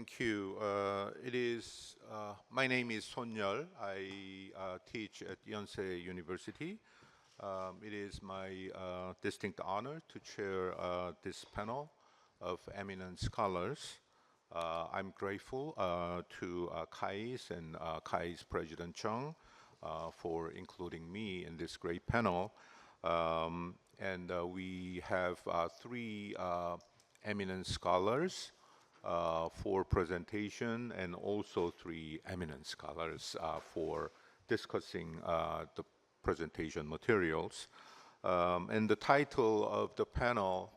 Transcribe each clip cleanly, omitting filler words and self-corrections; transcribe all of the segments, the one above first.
Thank you. My name is Son-yeol. I teach at Yonsei University. It is my distinct honor to chair this panel of eminent scholars. I'm grateful to KAIS and KAIS President Chung for including me in this great panel. We have three eminent scholars for presentation, and also three eminent scholars for discussing the presentation materials. And the title of the panel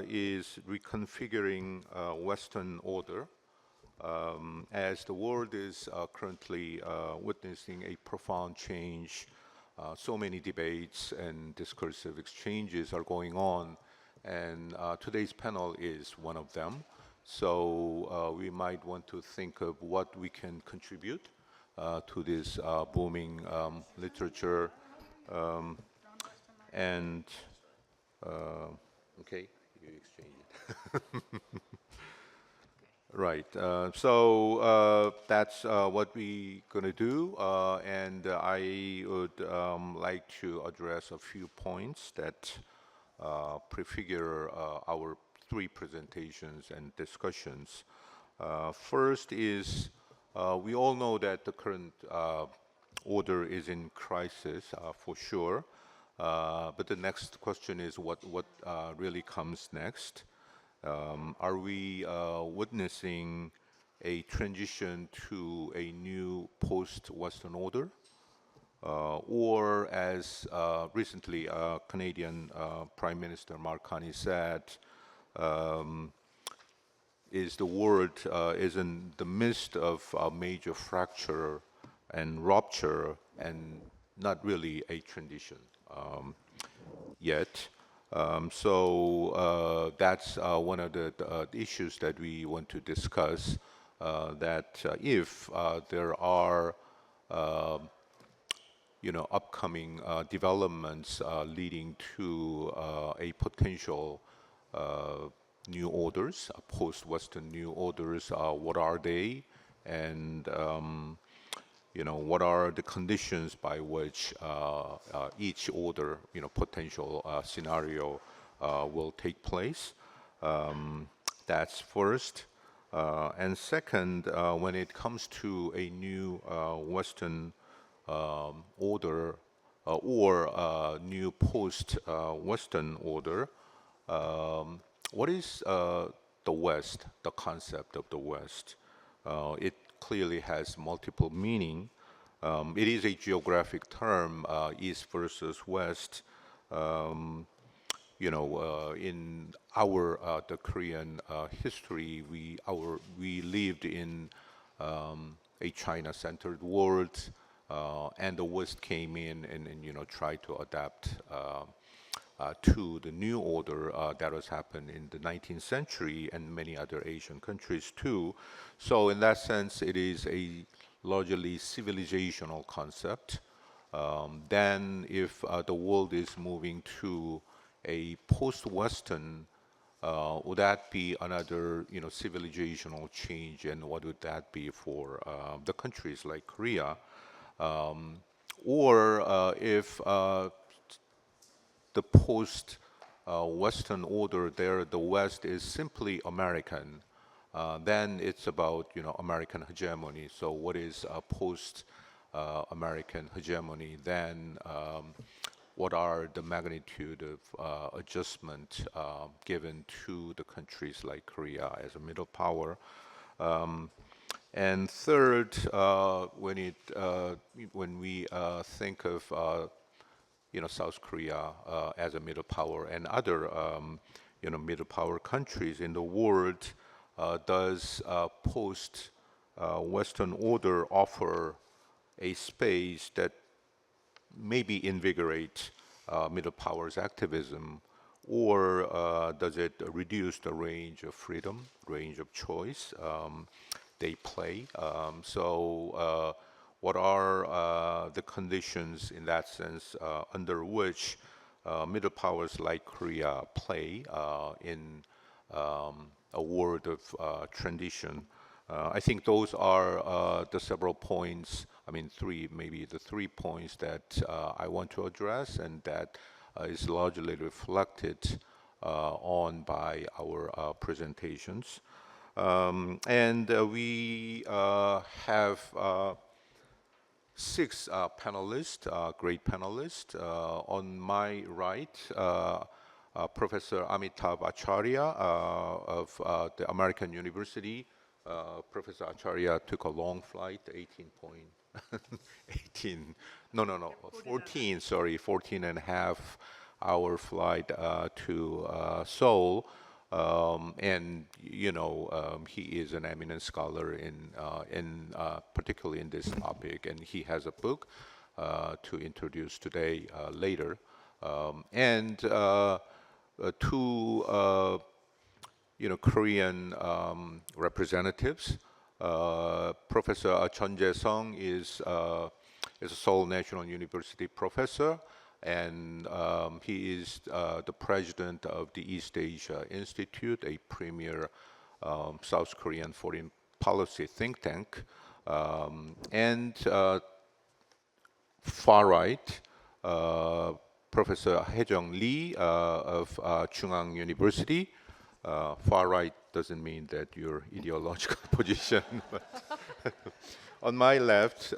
is Reconfiguring Western Order, as the world is currently witnessing a profound change. So many debates and discursive exchanges are going on, and today's panel is one of them. So we might want to think of what we can contribute to this booming literature. Okay, you exchange it. Right, so that's what we're gonna do, and I would like to address a few points that prefigure our three presentations and discussions. First is, we all know that the current order is in crisis, for sure, but the next question is what really comes next. Are we witnessing a transition to a new post-Western order? Or as recently Canadian Prime Minister Mark Carney said, is the world is in the midst of a major fracture and rupture, and not really a transition yet. So that's one of the issues that we want to discuss, that if there are upcoming developments leading to a potential new orders, post-Western new orders, what are they, and what are the conditions by which each order, potential scenario will take place. That's first. And second, when it comes to a new Western order or new post-Western order, what is the West, the concept of the West? It clearly has multiple meaning. It is a geographic term, East versus West. In our the Korean history, we lived in a China-centered world, and the West came in and tried to adapt to the new order that was happened in the 19th century and many other Asian countries too. So in that sense, it is a largely civilizational concept. Then if the world is moving to a post-Western, would that be another civilizational change, and what would that be for the countries like Korea? Or if the post-Western order there, the West is simply American, then it's about American hegemony. So what is post-American hegemony? Then what are the magnitude of adjustment given to the countries like Korea as a middle power? And third, when we think of South Korea as a middle power and other middle power countries in the world, does post-Western order offer a space that maybe invigorate middle powers activism, or does it reduce the range of freedom, range of choice they play? So what are the conditions in that sense under which middle powers like Korea play in a word of transition. I think those are the several points, I mean maybe the 3 points that I want to address, and that is largely reflected on by our presentations. And we have 6 panelists, great panelists. On my right, Professor Amitabh Acharya of the American University. Professor Acharya took a long flight, 14 and a half hour flight to Seoul. And you know, he is an eminent scholar in particularly in this topic, and he has a book to introduce today later. And two Korean representatives. Professor Chun Jae-sung is a Seoul National University professor, and he is the president of the East Asia Institute, a premier South Korean foreign policy think tank. And far right, Professor Haejung Lee of Chungang University. Far right doesn't mean that your ideological position. On my left,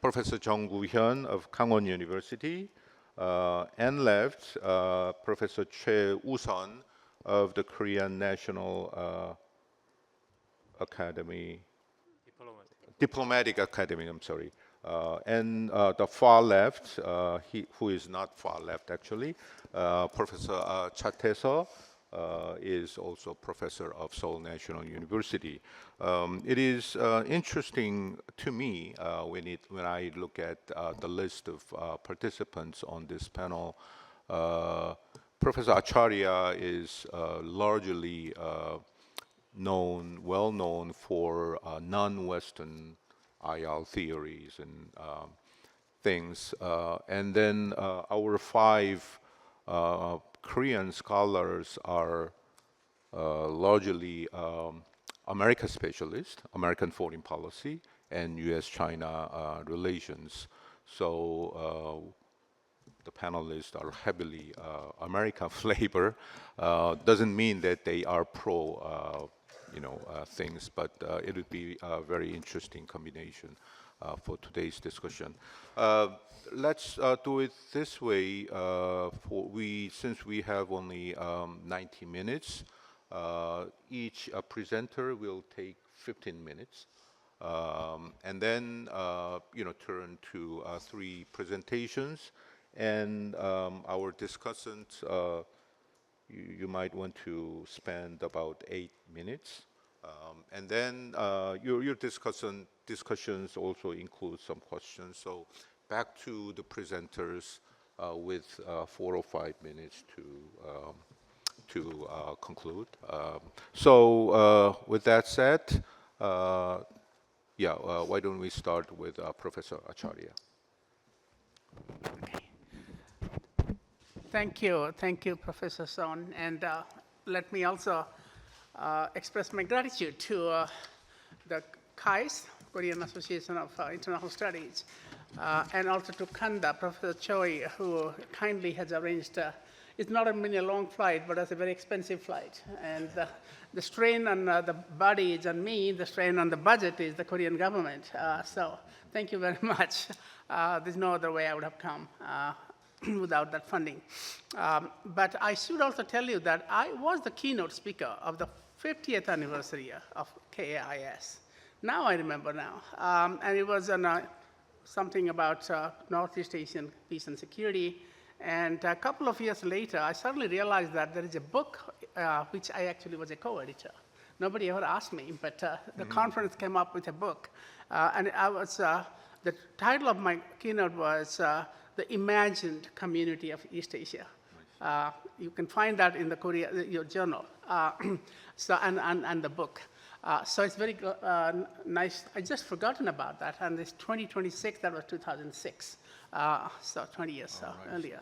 Professor Jung Gu-hyun of Kangwon University, and left, Professor Choi Woo-sun of the Korean National Academy, Diplomatic Academy, I'm sorry. And the far left, who is not far left actually, Professor Cha Tae-seo, is also professor of Seoul National University. It is interesting to me when I look at the list of participants on this panel. Professor Acharya is largely well known for non-Western IR theories and things. And then our 5 Korean scholars are largely America specialists, American foreign policy, and U.S.-China relations. So the panelists are heavily American flavor. Doesn't mean that they are pro, things, but it would be a very interesting combination for today's discussion. Let's do it this way. Since we have only 90 minutes, each presenter will take 15 minutes, and then turn to 3 presentations, and our discussants. You might want to spend about 8 minutes, and then your discussions also include some questions. So back to the presenters with 4 or 5 minutes to conclude. So with that said, why don't we start with Professor Acharya? Okay. Thank you, Professor Son, and let me also express my gratitude to the KAIS, Korean Association of International Studies, and also to Kanda, Professor Choi, who kindly has arranged, it's not only a long flight, but it's a very expensive flight. And the strain on the body is on me, the strain on the budget is the Korean government. So thank you very much. There's no other way I would have come without that funding. But I should also tell you that I was the keynote speaker of the 50th anniversary of KAIS. Now I remember now. And it was on something about Northeast Asian peace and security. And a couple of years later, I suddenly realized that there is a book which I actually was a co-editor. Nobody ever asked me, but the conference came up with a book. And I was, the title of my keynote was The Imagined Community of East Asia. You can find that in your journal, and the book. So it's very nice. I just forgotten about that, and it's 2026, that was 2006, so 20 years earlier.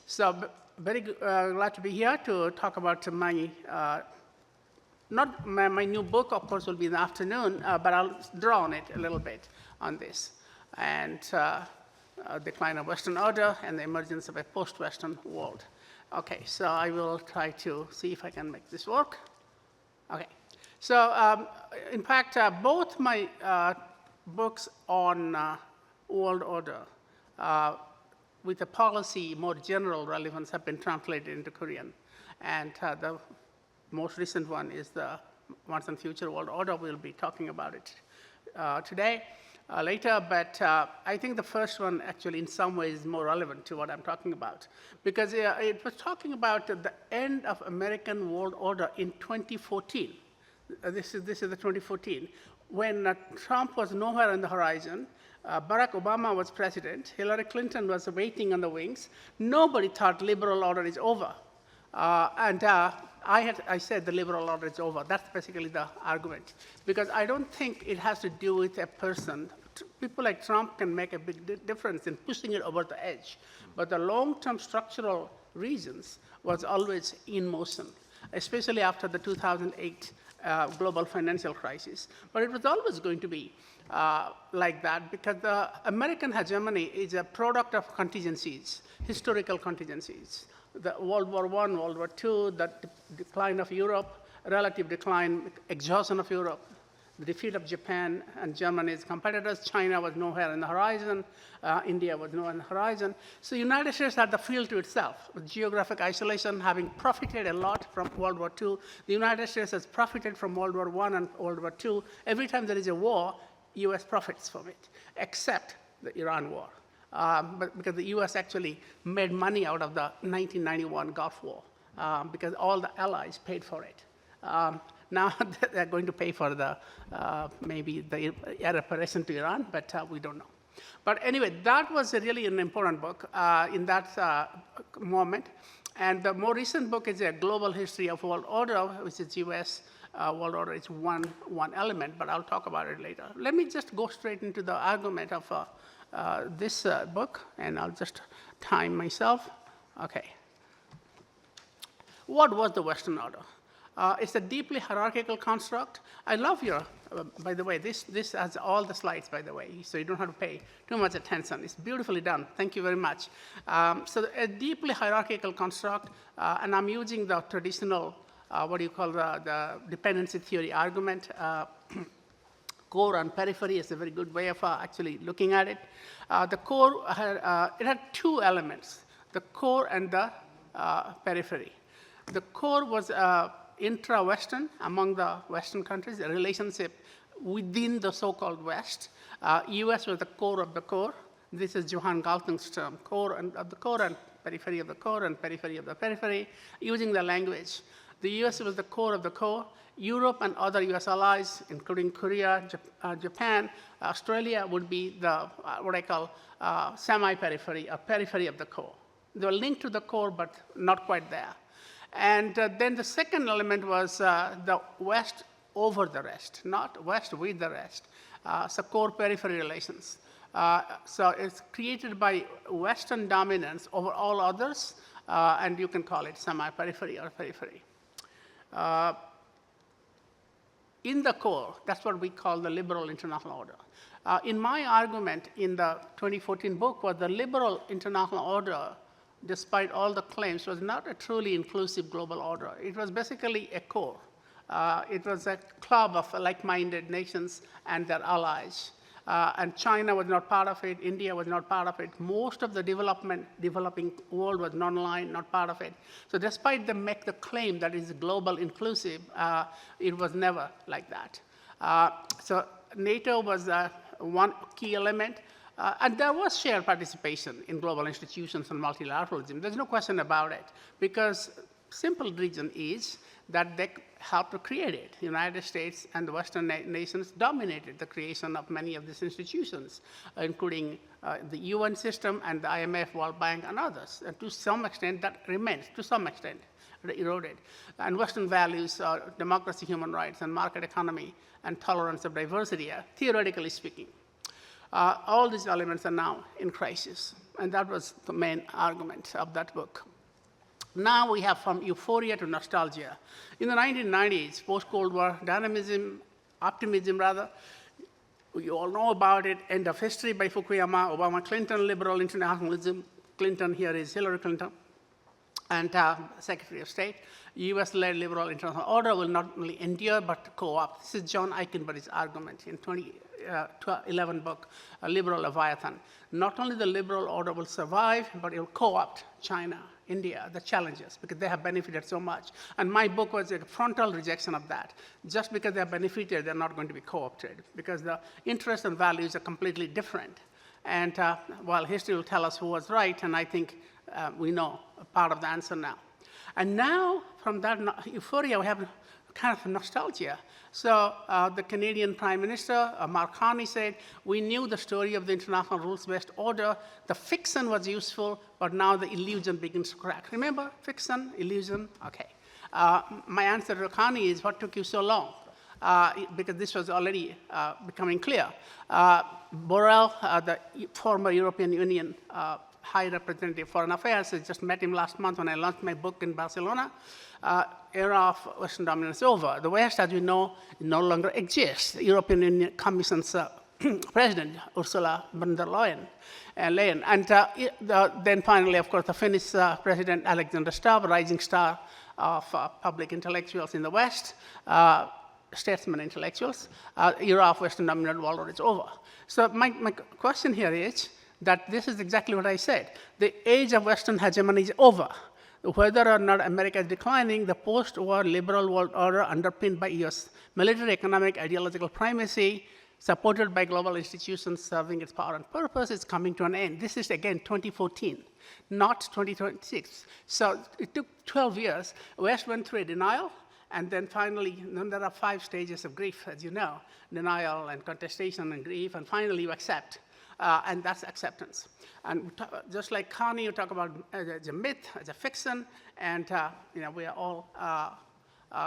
So very glad to be here to talk about my, not my new book, of course, will be in the afternoon, but I'll draw on it a little bit on this. And decline of Western order and the emergence of a post-Western world. Okay, so I will try to see if I can make this work. Okay, so in fact, both my books on world order with a policy more general relevance have been translated into Korean. And the most recent one is the Once and Future World Order. We'll be talking about it today. Later, but I think the first one actually in some ways is more relevant to what I'm talking about, because it was talking about the end of American world order in 2014. This is the 2014, when Trump was nowhere on the horizon, Barack Obama was president, Hillary Clinton was waiting on the wings. Nobody thought liberal order is over. I said the liberal order is over. That's basically the argument, because I don't think it has to do with a person. People like Trump can make a big difference in pushing it over the edge, but the long-term structural reasons was always in motion, especially after the 2008 global financial crisis. But it was always going to be like that, because the American hegemony is a product of contingencies, historical contingencies. The World War I, World War II, the decline of Europe, relative decline, exhaustion of Europe, the defeat of Japan and Germany's competitors. China was nowhere on the horizon. India was nowhere on the horizon. So the United States had the field to itself, with geographic isolation, having profited a lot from World War II. The United States has profited from World War I and World War II. Every time there is a war, US profits from it, except the Iran war. But because the US actually made money out of the 1991 Gulf War, because all the allies paid for it. Now they're going to pay for the maybe the reparation to Iran, but we don't know. But anyway, that was really an important book in that moment. And the more recent book is a global history of world order, which is US world order. It's one element, but I'll talk about it later. Let me just go straight into the argument of this book, and I'll just time myself. Okay. What was the Western order? It's a deeply hierarchical construct. I love your, by the way, this has all the slides, by the way, so you don't have to pay too much attention. It's beautifully done. Thank you very much. So a deeply hierarchical construct, and I'm using the traditional, what do you call the dependency theory argument. Core and periphery is a very good way of actually looking at it. The core, it had two elements, the core and the periphery. The core was intra-Western, among the Western countries, a relationship within the so-called West. US was the core of the core. This is Johann Galtung's term, core of the core and periphery of the core and periphery of the periphery, using the language. The US was the core of the core. Europe and other US allies, including Korea, Japan, Australia, would be the, what I call semi-periphery or periphery of the core. They were linked to the core, but not quite there. And then the second element was the West over the rest, not West with the rest. So core-periphery relations. So it's created by Western dominance over all others, and you can call it semi-periphery or periphery. In the core, that's what we call the liberal international order. In my argument in the 2014 book was the liberal international order, despite all the claims, was not a truly inclusive global order. It was basically a core. It was a club of like-minded nations and their allies. And China was not part of it, India was not part of it. Most of the developing world was non-aligned, not part of it. So despite them make the claim that it's global inclusive, it was never like that. So NATO was one key element. And there was shared participation in global institutions and multilateralism. There's no question about it, because simple reason is that they helped to create it. The United States and the Western nations dominated the creation of many of these institutions, including the UN system and the IMF, World Bank, and others. And to some extent, that remains, to some extent, eroded. And Western values are democracy, human rights, and market economy, and tolerance of diversity, theoretically speaking. All these elements are now in crisis. And that was the main argument of that book. Now we have from euphoria to nostalgia. In the 1990s, post-Cold War, dynamism, optimism rather, you all know about it, End of History by Fukuyama, Obama, Clinton, liberal internationalism. Clinton here is Hillary Clinton, and Secretary of State. US-led liberal international order will not only endure but co-opt. This is John Eichenberry's argument in 2011 book, Liberal Leviathan. Not only the liberal order will survive, but it will co-opt China, India, the challenges, because they have benefited so much. And my book was a frontal rejection of that. Just because they have benefited, they're not going to be co-opted, because the interests and values are completely different. And while history will tell us who was right, and I think we know a part of the answer now. And now, from that euphoria, we have kind of nostalgia. So the Canadian Prime Minister, Mark Carney, said, we knew the story of the international rules-based order. The fiction was useful, but now the illusion begins to crack. Remember, fiction, illusion? Okay. My answer to Carney is, what took you so long? Because this was already becoming clear. Borrell, the former European Union High Representative for Foreign Affairs, I just met him last month when I launched my book in Barcelona. Era of Western dominance is over. The West, as we know, no longer exists. The European Union Commission's President, Ursula von der Leyen. And then finally, of course, the Finnish President, Alexander Stubb, rising star of public intellectuals in the West, statesman intellectuals. Era of Western dominant world order is over. So my question here is that this is exactly what I said. The age of Western hegemony is over. Whether or not America is declining, the post-war liberal world order underpinned by US military, economic, ideological primacy, supported by global institutions serving its power and purpose, is coming to an end. This is, again, 2014, not 2026. So it took 12 years. West went through a denial, and then finally, then there are 5 stages of grief, as you know, denial and contestation and grief, and finally you accept. And that's acceptance. And just like Carney, you talk about as a myth, as a fiction, and we are all,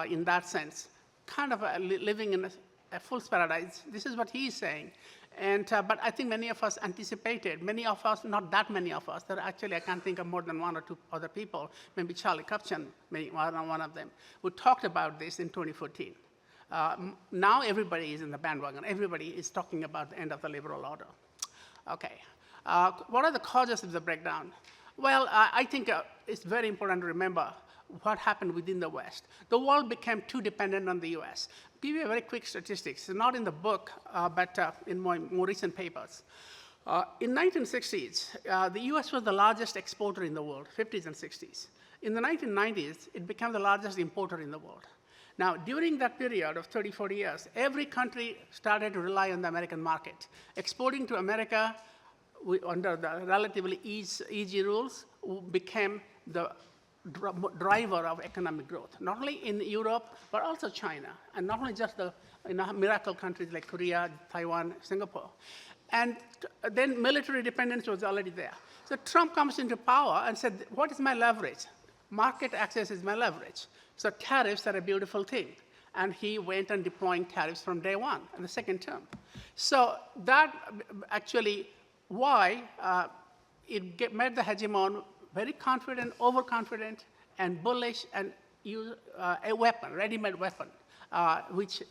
in that sense, kind of living in a fool's paradise. This is what he is saying. And, but I think many of us anticipated, many of us, not that many of us, there actually I can't think of more than 1 or 2 other people, maybe Charlie Kupchan, maybe one of them, who talked about this in 2014. Now everybody is in the bandwagon. Everybody is talking about the end of the liberal order. Okay. What are the causes of the breakdown? Well, I think it's very important to remember what happened within the West. The world became too dependent on the US. I'll give you a very quick statistics. It's not in the book, but in my more recent papers. In 1960s, the US was the largest exporter in the world, 50s and 60s. In the 1990s, it became the largest importer in the world. Now, during that period of 30, 40 years, every country started to rely on the American market. Exporting to America under the relatively easy rules became the driver of economic growth, not only in Europe, but also China, and not only just the miracle countries like Korea, Taiwan, Singapore. And then military dependence was already there. So Trump comes into power and said, what is my leverage? Market access is my leverage. So tariffs are a beautiful thing. And he went on deploying tariffs from day one in the second term. So that actually why it made the hegemon very confident, overconfident, and bullish, and use a weapon, ready-made weapon, which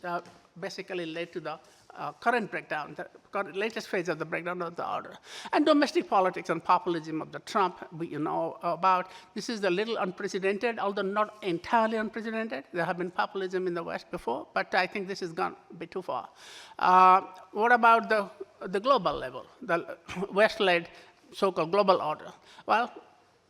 basically led to the current breakdown, the latest phase of the breakdown of the order. And domestic politics and populism of the Trump, you know about. This is a little unprecedented, although not entirely unprecedented. There have been populism in the West before, but I think this has gone a bit too far. What about the global level, the West-led so-called global order? Well,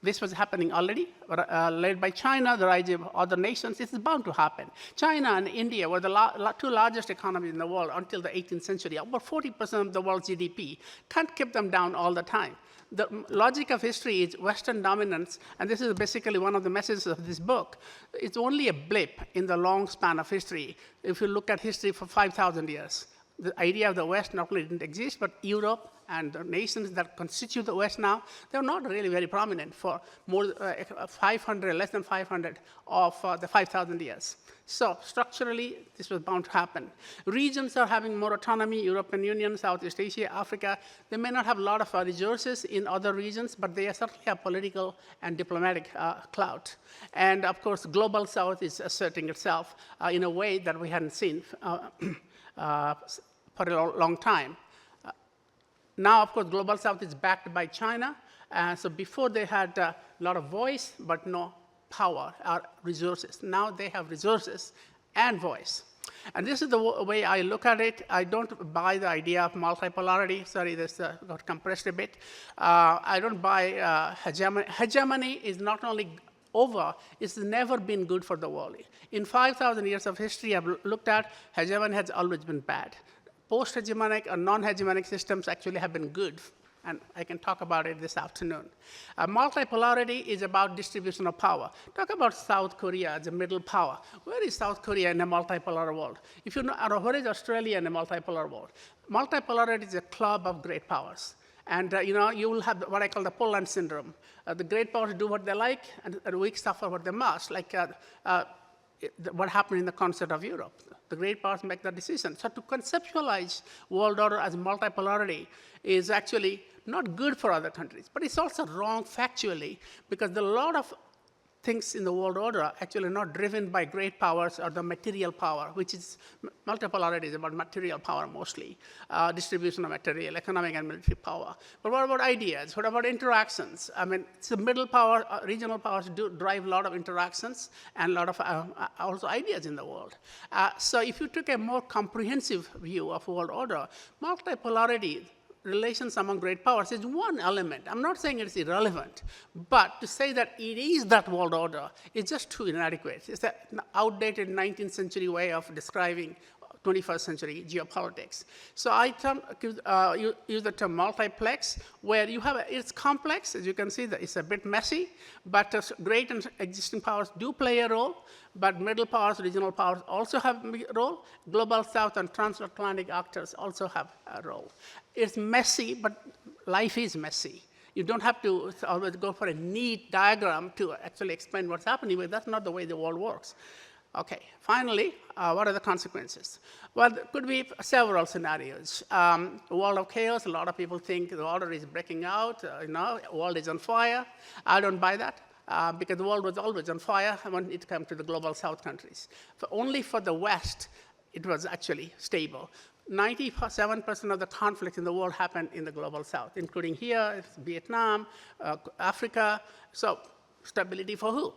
this was happening already, led by China, the rise of other nations. This is bound to happen. China and India were the 2 largest economies in the world until the 18th century. About 40% of the world's GDP. Can't keep them down all the time. The logic of history is Western dominance, and this is basically one of the messages of this book. It's only a blip in the long span of history. If you look at history for 5,000 years, the idea of the West not only didn't exist, but Europe and the nations that constitute the West now, they're not really very prominent for more 500, less than 500 of the 5,000 years. So structurally, this was bound to happen. Regions are having more autonomy, European Union, Southeast Asia, Africa. They may not have a lot of resources in other regions, but they certainly have political and diplomatic clout. And of course, Global South is asserting itself in a way that we hadn't seen for a long time. Now, of course, Global South is backed by China. So before they had a lot of voice, but no power or resources. Now they have resources and voice. And this is the way I look at it. I don't buy the idea of multipolarity. Sorry, this got compressed a bit. I don't buy hegemony. Hegemony is not only over, it's never been good for the world. In 5,000 years of history I've looked at, hegemony has always been bad. Post-hegemonic or non-hegemonic systems actually have been good, and I can talk about it this afternoon. Multipolarity is about distribution of power. Talk about South Korea as a middle power. Where is South Korea in a multipolar world? If you know, where is Australia in a multipolar world? Multipolarity is a club of great powers. And you will have what I call the Poland syndrome. The great powers do what they like, and the weak suffer what they must, like what happened in the concept of Europe. The great powers make the decision. So to conceptualize world order as multipolarity is actually not good for other countries, but it's also wrong factually, because there are a lot of things in the world order are actually not driven by great powers or the material power, which is, multipolarity is about material power mostly, distribution of material, economic and military power. But what about ideas? What about interactions? I mean, it's the middle power, regional powers do drive a lot of interactions and a lot of also ideas in the world. So if you took a more comprehensive view of world order, multipolarity, relations among great powers is one element. I'm not saying it's irrelevant, but to say that it is that world order is just too inadequate. It's an outdated 19th century way of describing 21st century geopolitics. So I use the term multiplex, where you have, it's complex, as you can see, that it's a bit messy, but great and existing powers do play a role, but middle powers, regional powers also have a role. Global South and transatlantic actors also have a role. It's messy, but life is messy. You don't have to always go for a neat diagram to actually explain what's happening, but that's not the way the world works. Okay, finally, what are the consequences? Well, there could be several scenarios. A world of chaos, a lot of people think the order is breaking out, the world is on fire. I don't buy that, because the world was always on fire when it came to the Global South countries. Only for the West, it was actually stable. 97% of the conflicts in the world happened in the Global South, including here, Vietnam, Africa. So stability for who?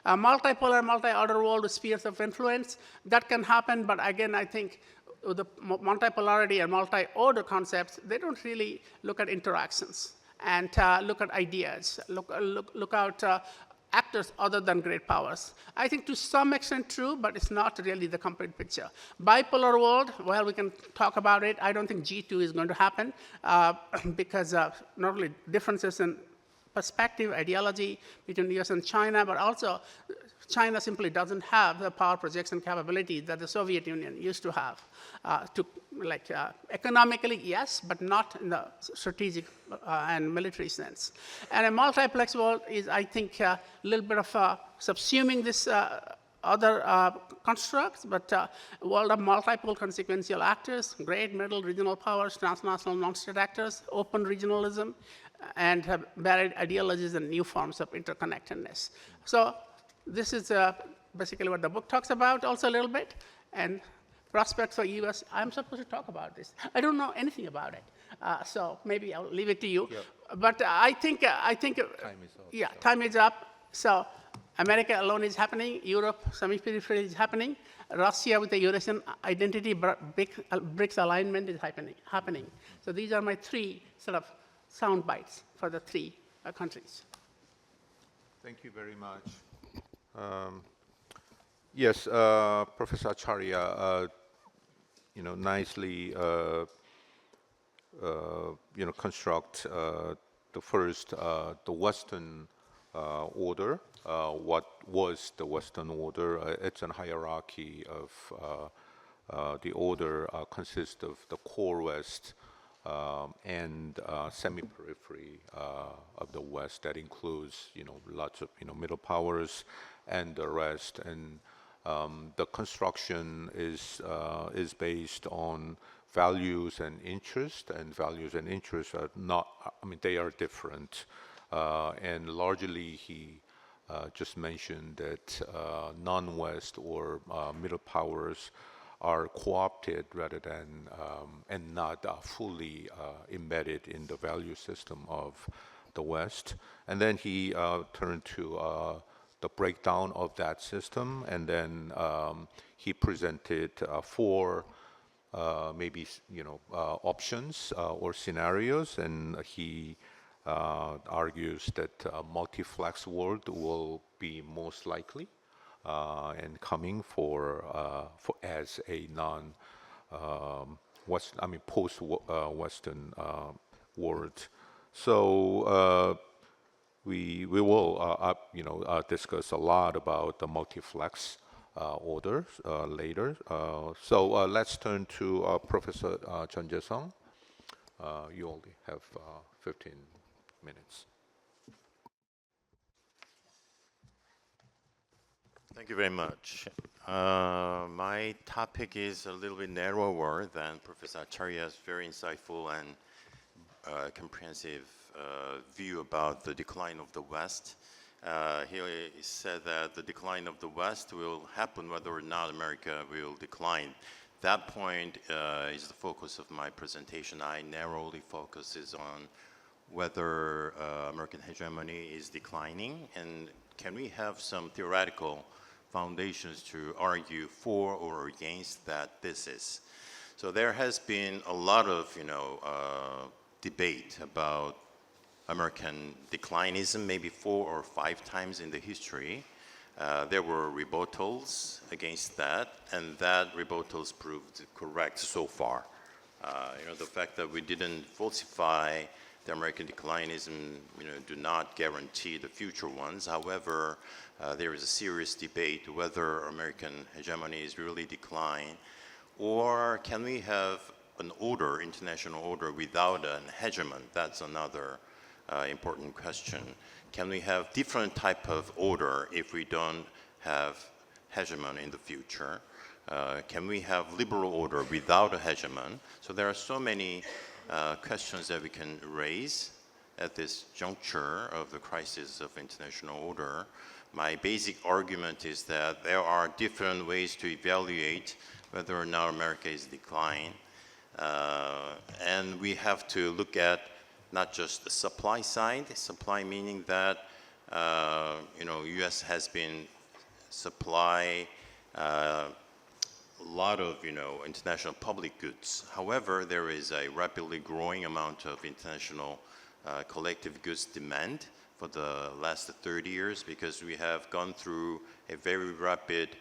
A multipolar, multi-order world with spheres of influence, that can happen, but again, I think the multipolarity and multi-order concepts, they don't really look at interactions and look at ideas, look out actors other than great powers. I think to some extent true, but it's not really the complete picture. Bipolar world, well, we can talk about it. I don't think G2 is going to happen because not only differences in perspective, ideology between the US and China, but also China simply doesn't have the power projection capability that the Soviet Union used to have. Economically, yes, but not in the strategic and military sense. And a multiplex world is, I think, a little bit of subsuming this other constructs, but a world of multiple consequential actors, great, middle, regional powers, transnational, non-state actors, open regionalism, and have varied ideologies and new forms of interconnectedness. So this is basically what the book talks about also a little bit, and prospects for US. I'm supposed to talk about this. I don't know anything about it, so maybe I'll leave it to you. Yep. But I think time is up. Yeah, time is up. So America alone is happening. Europe, semi-peripheral is happening. Russia with the Eurasian identity, BRICS alignment is happening. So these are my three sort of sound bites for the three countries. Thank you very much. Yes, Professor Acharya, nicely, construct the first, the Western order. What was the Western order? It's a hierarchy of the order consists of the core West and semi-periphery of the West. That includes, lots of, middle powers and the rest. And the construction is based on values and interest, and values and interests are not, they are different. And largely he just mentioned that non-West or middle powers are co-opted rather than and not fully embedded in the value system of the West. And then he turned to the breakdown of that system, and then he presented four maybe options or scenarios, and he argues that a multiplex world will be most likely and coming for as a post-Western world. So we will discuss a lot about the multiplex order later. So let's turn to Professor Chun Jae-sung. You only have 15 minutes. Thank you very much. My topic is a little bit narrower than Professor Acharya's very insightful and comprehensive view about the decline of the West. He said that the decline of the West will happen whether or not America will decline. That point is the focus of my presentation. I narrowly focuses on whether American hegemony is declining, and can we have some theoretical foundations to argue for or against that thesis. So there has been a lot of debate about American declinism, maybe 4 or 5 times in the history. There were rebuttals against that, and that rebuttals proved correct so far. The fact that we didn't falsify the American declinism, do not guarantee the future ones. However, there is a serious debate whether American hegemony is really decline, or can we have an order, international order, without an hegemon? That's another important question. Can we have different type of order if we don't have hegemon in the future? Can we have liberal order without a hegemon? So there are so many questions that we can raise at this juncture of the crisis of international order. My basic argument is that there are different ways to evaluate whether or not America is decline. And we have to look at not just the supply side, supply meaning that US has been supply a lot of international public goods. However, there is a rapidly growing amount of international collective goods demand for the last 30 years because we have gone through a very rapid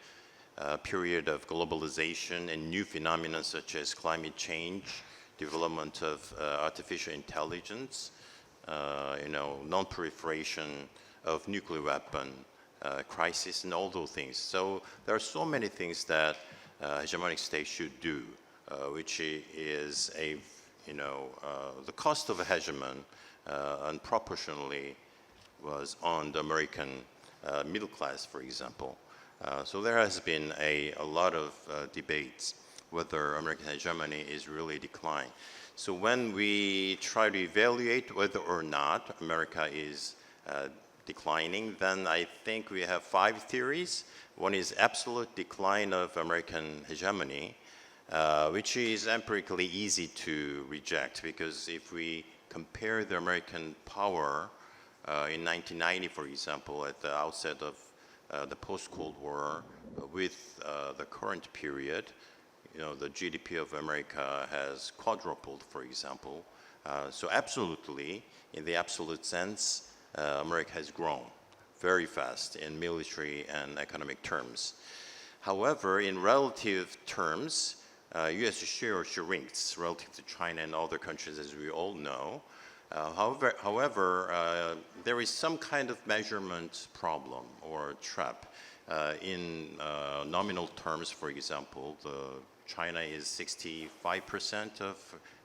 period of globalization and new phenomena such as climate change, development of artificial intelligence, non-proliferation of nuclear weapon crisis and all those things. So there are so many things that hegemonic states should do, which is the cost of a hegemon unproportionally was on the American middle class, for example. So there has been a lot of debates whether American hegemony is really decline. So when we try to evaluate whether or not America is declining, then I think we have 5 theories. One is absolute decline of American hegemony, which is empirically easy to reject because if we compare the American power in 1990, for example, at the outset of the post-Cold War with the current period, the GDP of America has quadrupled, for example. So absolutely, in the absolute sense, America has grown very fast in military and economic terms. However, in relative terms, US share shrinks relative to China and other countries, as we all know. However, there is some kind of measurement problem or trap. In nominal terms, for example, the China is 65% of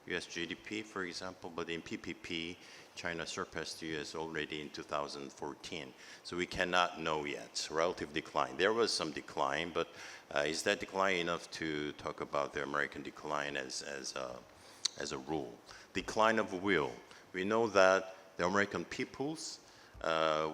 US GDP, for example, but in PPP, China surpassed the US already in 2014. So we cannot know yet, relative decline. There was some decline, but is that decline enough to talk about the American decline as a rule? Decline of will. We know that the American people's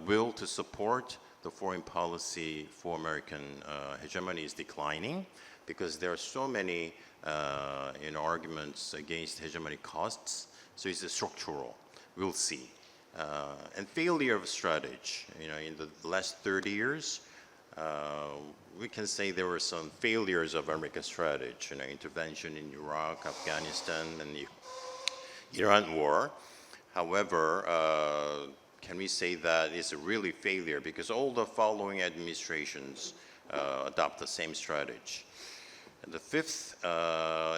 will to support the foreign policy for American hegemony is declining because there are so many arguments against hegemony costs. So it's structural. We'll see. And failure of strategy. In the last 30 years, we can say there were some failures of American strategy. Intervention in Iraq, Afghanistan, and the Iran war. However, can we say that it's a really failure because all the following administrations adopt the same strategy? And the fifth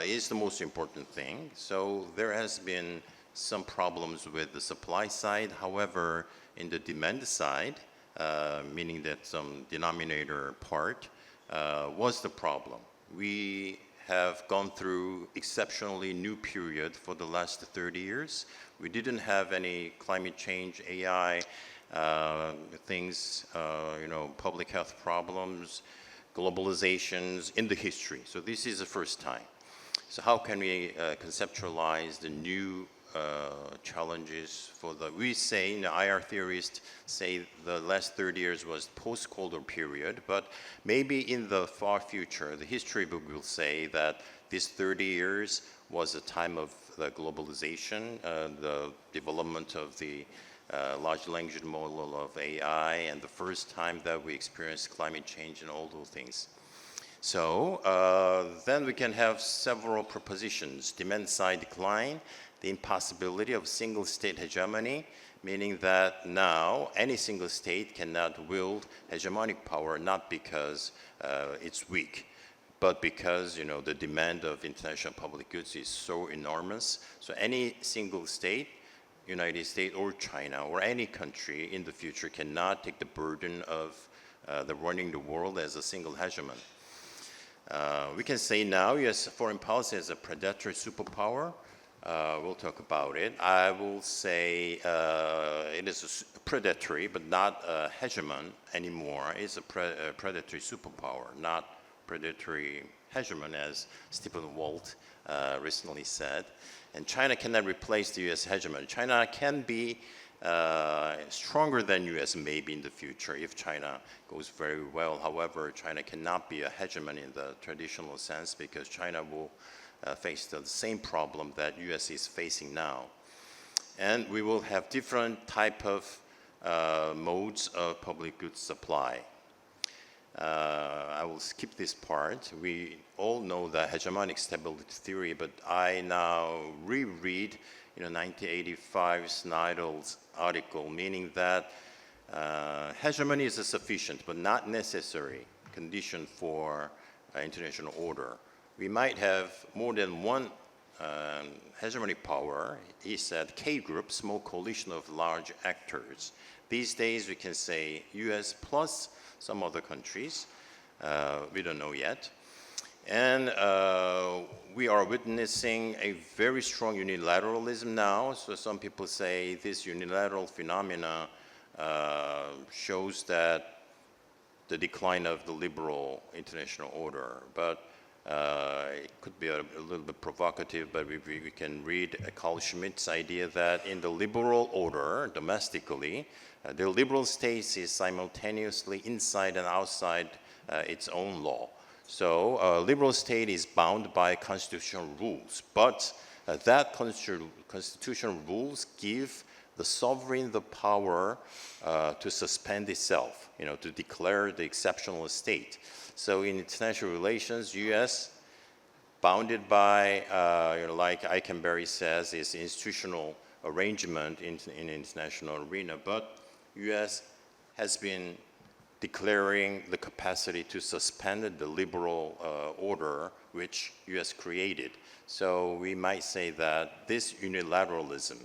is the most important thing. So there has been some problems with the supply side. However, in the demand side, meaning that some denominator part was the problem. We have gone through exceptionally new period for the last 30 years. We didn't have any climate change, AI things, public health problems, globalizations in the history. So this is the first time. So how can we conceptualize the new challenges for we say, IR theorists say the last 30 years was post-Cold War period, but maybe in the far future, the history book will say that this 30 years was a time of the globalization, the development of the large language model of AI, and the first time that we experienced climate change and all those things. So then we can have several propositions. Demand side decline, the impossibility of single state hegemony, meaning that now any single state cannot wield hegemonic power, not because it's weak, but because the demand of international public goods is so enormous. So any single state, United States or China or any country in the future cannot take the burden of the running the world as a single hegemon. We can say now U.S. foreign policy is a predatory superpower. We'll talk about it. I will say it is predatory, but not a hegemon anymore. It's a predatory superpower, not predatory hegemon, as Stephen Walt recently said. And China cannot replace the U.S. hegemon. China can be stronger than U.S. maybe in the future if China goes very well. However, China cannot be a hegemon in the traditional sense because China will face the same problem that U.S. is facing now. And we will have different type of modes of public goods supply. I will skip this part. We all know the hegemonic stability theory, but I now reread 1985 Snydell's article, meaning that hegemony is a sufficient but not necessary condition for international order. We might have more than one hegemonic power. He said K-group, small coalition of large actors. These days we can say US plus some other countries. We don't know yet. And we are witnessing a very strong unilateralism now. So some people say this unilateral phenomena shows that the decline of the liberal international order. But it could be a little bit provocative, but we can read Carl Schmitt's idea that in the liberal order, domestically, the liberal state is simultaneously inside and outside its own law. So a liberal state is bound by constitutional rules, but that constitutional rules give the sovereign the power to suspend itself, to declare the exceptional state. So in international relations, U.S. bounded by, like Eikenberry says, is institutional arrangement in international arena, but U.S. has been declaring the capacity to suspend the liberal order which U.S. created. So we might say that this unilateralism,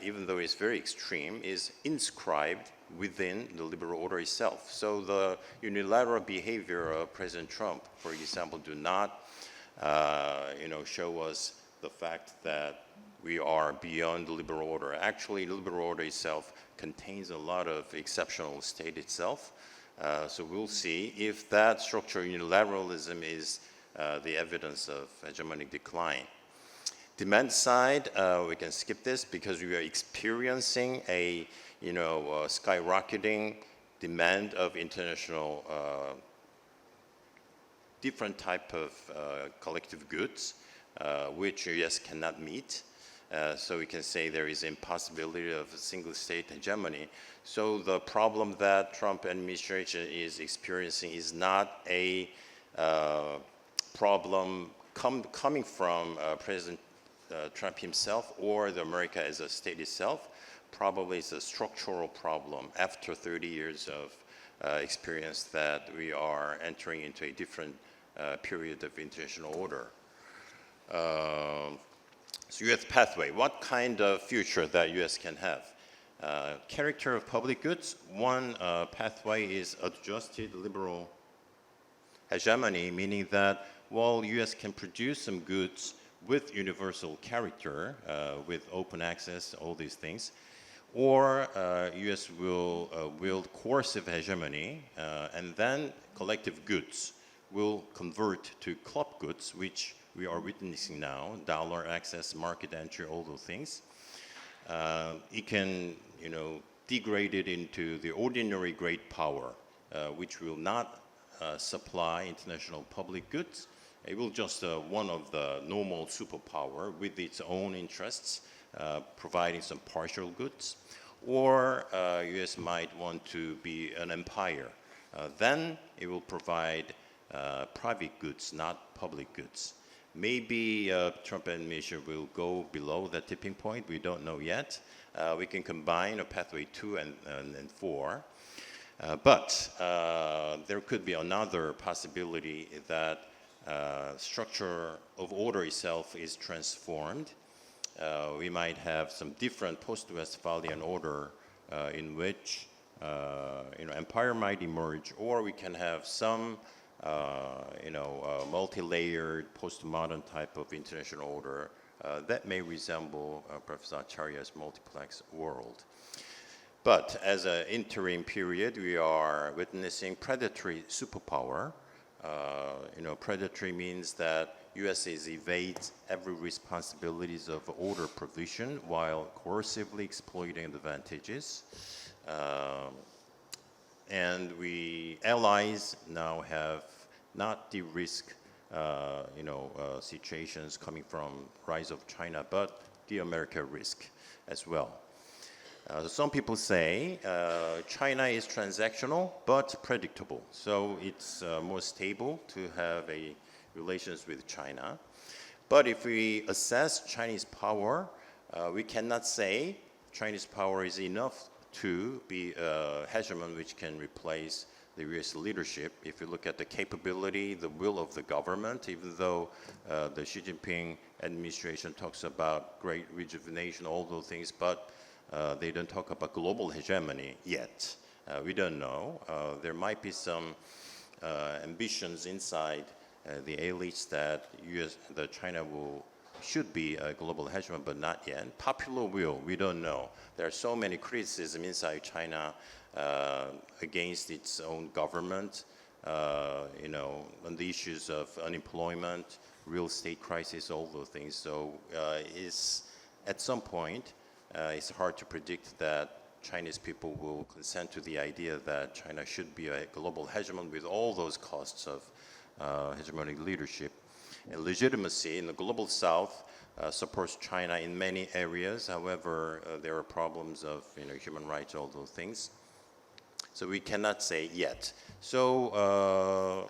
even though it's very extreme, is inscribed within the liberal order itself. So the unilateral behavior of President Trump, for example, do not show us the fact that we are beyond the liberal order. Actually, the liberal order itself contains a lot of exceptional state itself. So we'll see if that structural unilateralism is the evidence of hegemonic decline. Demand side, we can skip this because we are experiencing a skyrocketing demand of international different type of collective goods, which US cannot meet. So we can say there is impossibility of a single state hegemony. So the problem that Trump administration is experiencing is not a problem coming from President Trump himself or the America as a state itself. Probably it's a structural problem after 30 years of experience that we are entering into a different period of international order. So U.S. pathway, what kind of future that U.S. can have? Character of public goods, one pathway is adjusted liberal hegemony, meaning that while U.S. can produce some goods with universal character, with open access, all these things, or U.S. will wield coercive hegemony, and then collective goods will convert to club goods, which we are witnessing now, dollar access, market entry, all those things. It can, degrade it into the ordinary great power, which will not supply international public goods. It will just one of the normal superpower with its own interests, providing some partial goods. Or U.S. might want to be an empire. Then it will provide private goods, not public goods. Maybe Trump administration will go below that tipping point. We don't know yet. We can combine a pathway 2 and 4. But there could be another possibility that structure of order itself is transformed. We might have some different post-Westphalian order in which empire might emerge, or we can have some multi-layered postmodern type of international order that may resemble Professor Acharya's multiplex world. But as an interim period, we are witnessing predatory superpower. Predatory means that U.S. evades every responsibilities of order provision while coercively exploiting advantages. And we allies now have not de-risk situations coming from rise of China, but the America risk as well. Some people say China is transactional but predictable, so it's more stable to have a relations with China. But if we assess Chinese power, we cannot say Chinese power is enough to be a hegemon which can replace the U.S. leadership. If you look at the capability, the will of the government, even though the Xi Jinping administration talks about great rejuvenation, all those things, but they don't talk about global hegemony yet. We don't know. There might be some ambitions inside the elites that China should be a global hegemon, but not yet. Popular will, we don't know. There are so many criticisms inside China against its own government, on the issues of unemployment, real estate crisis, all those things. So at some point, it's hard to predict that Chinese people will consent to the idea that China should be a global hegemon with all those costs of hegemonic leadership. And legitimacy in the global south supports China in many areas. However, there are problems of human rights, all those things. So we cannot say yet. So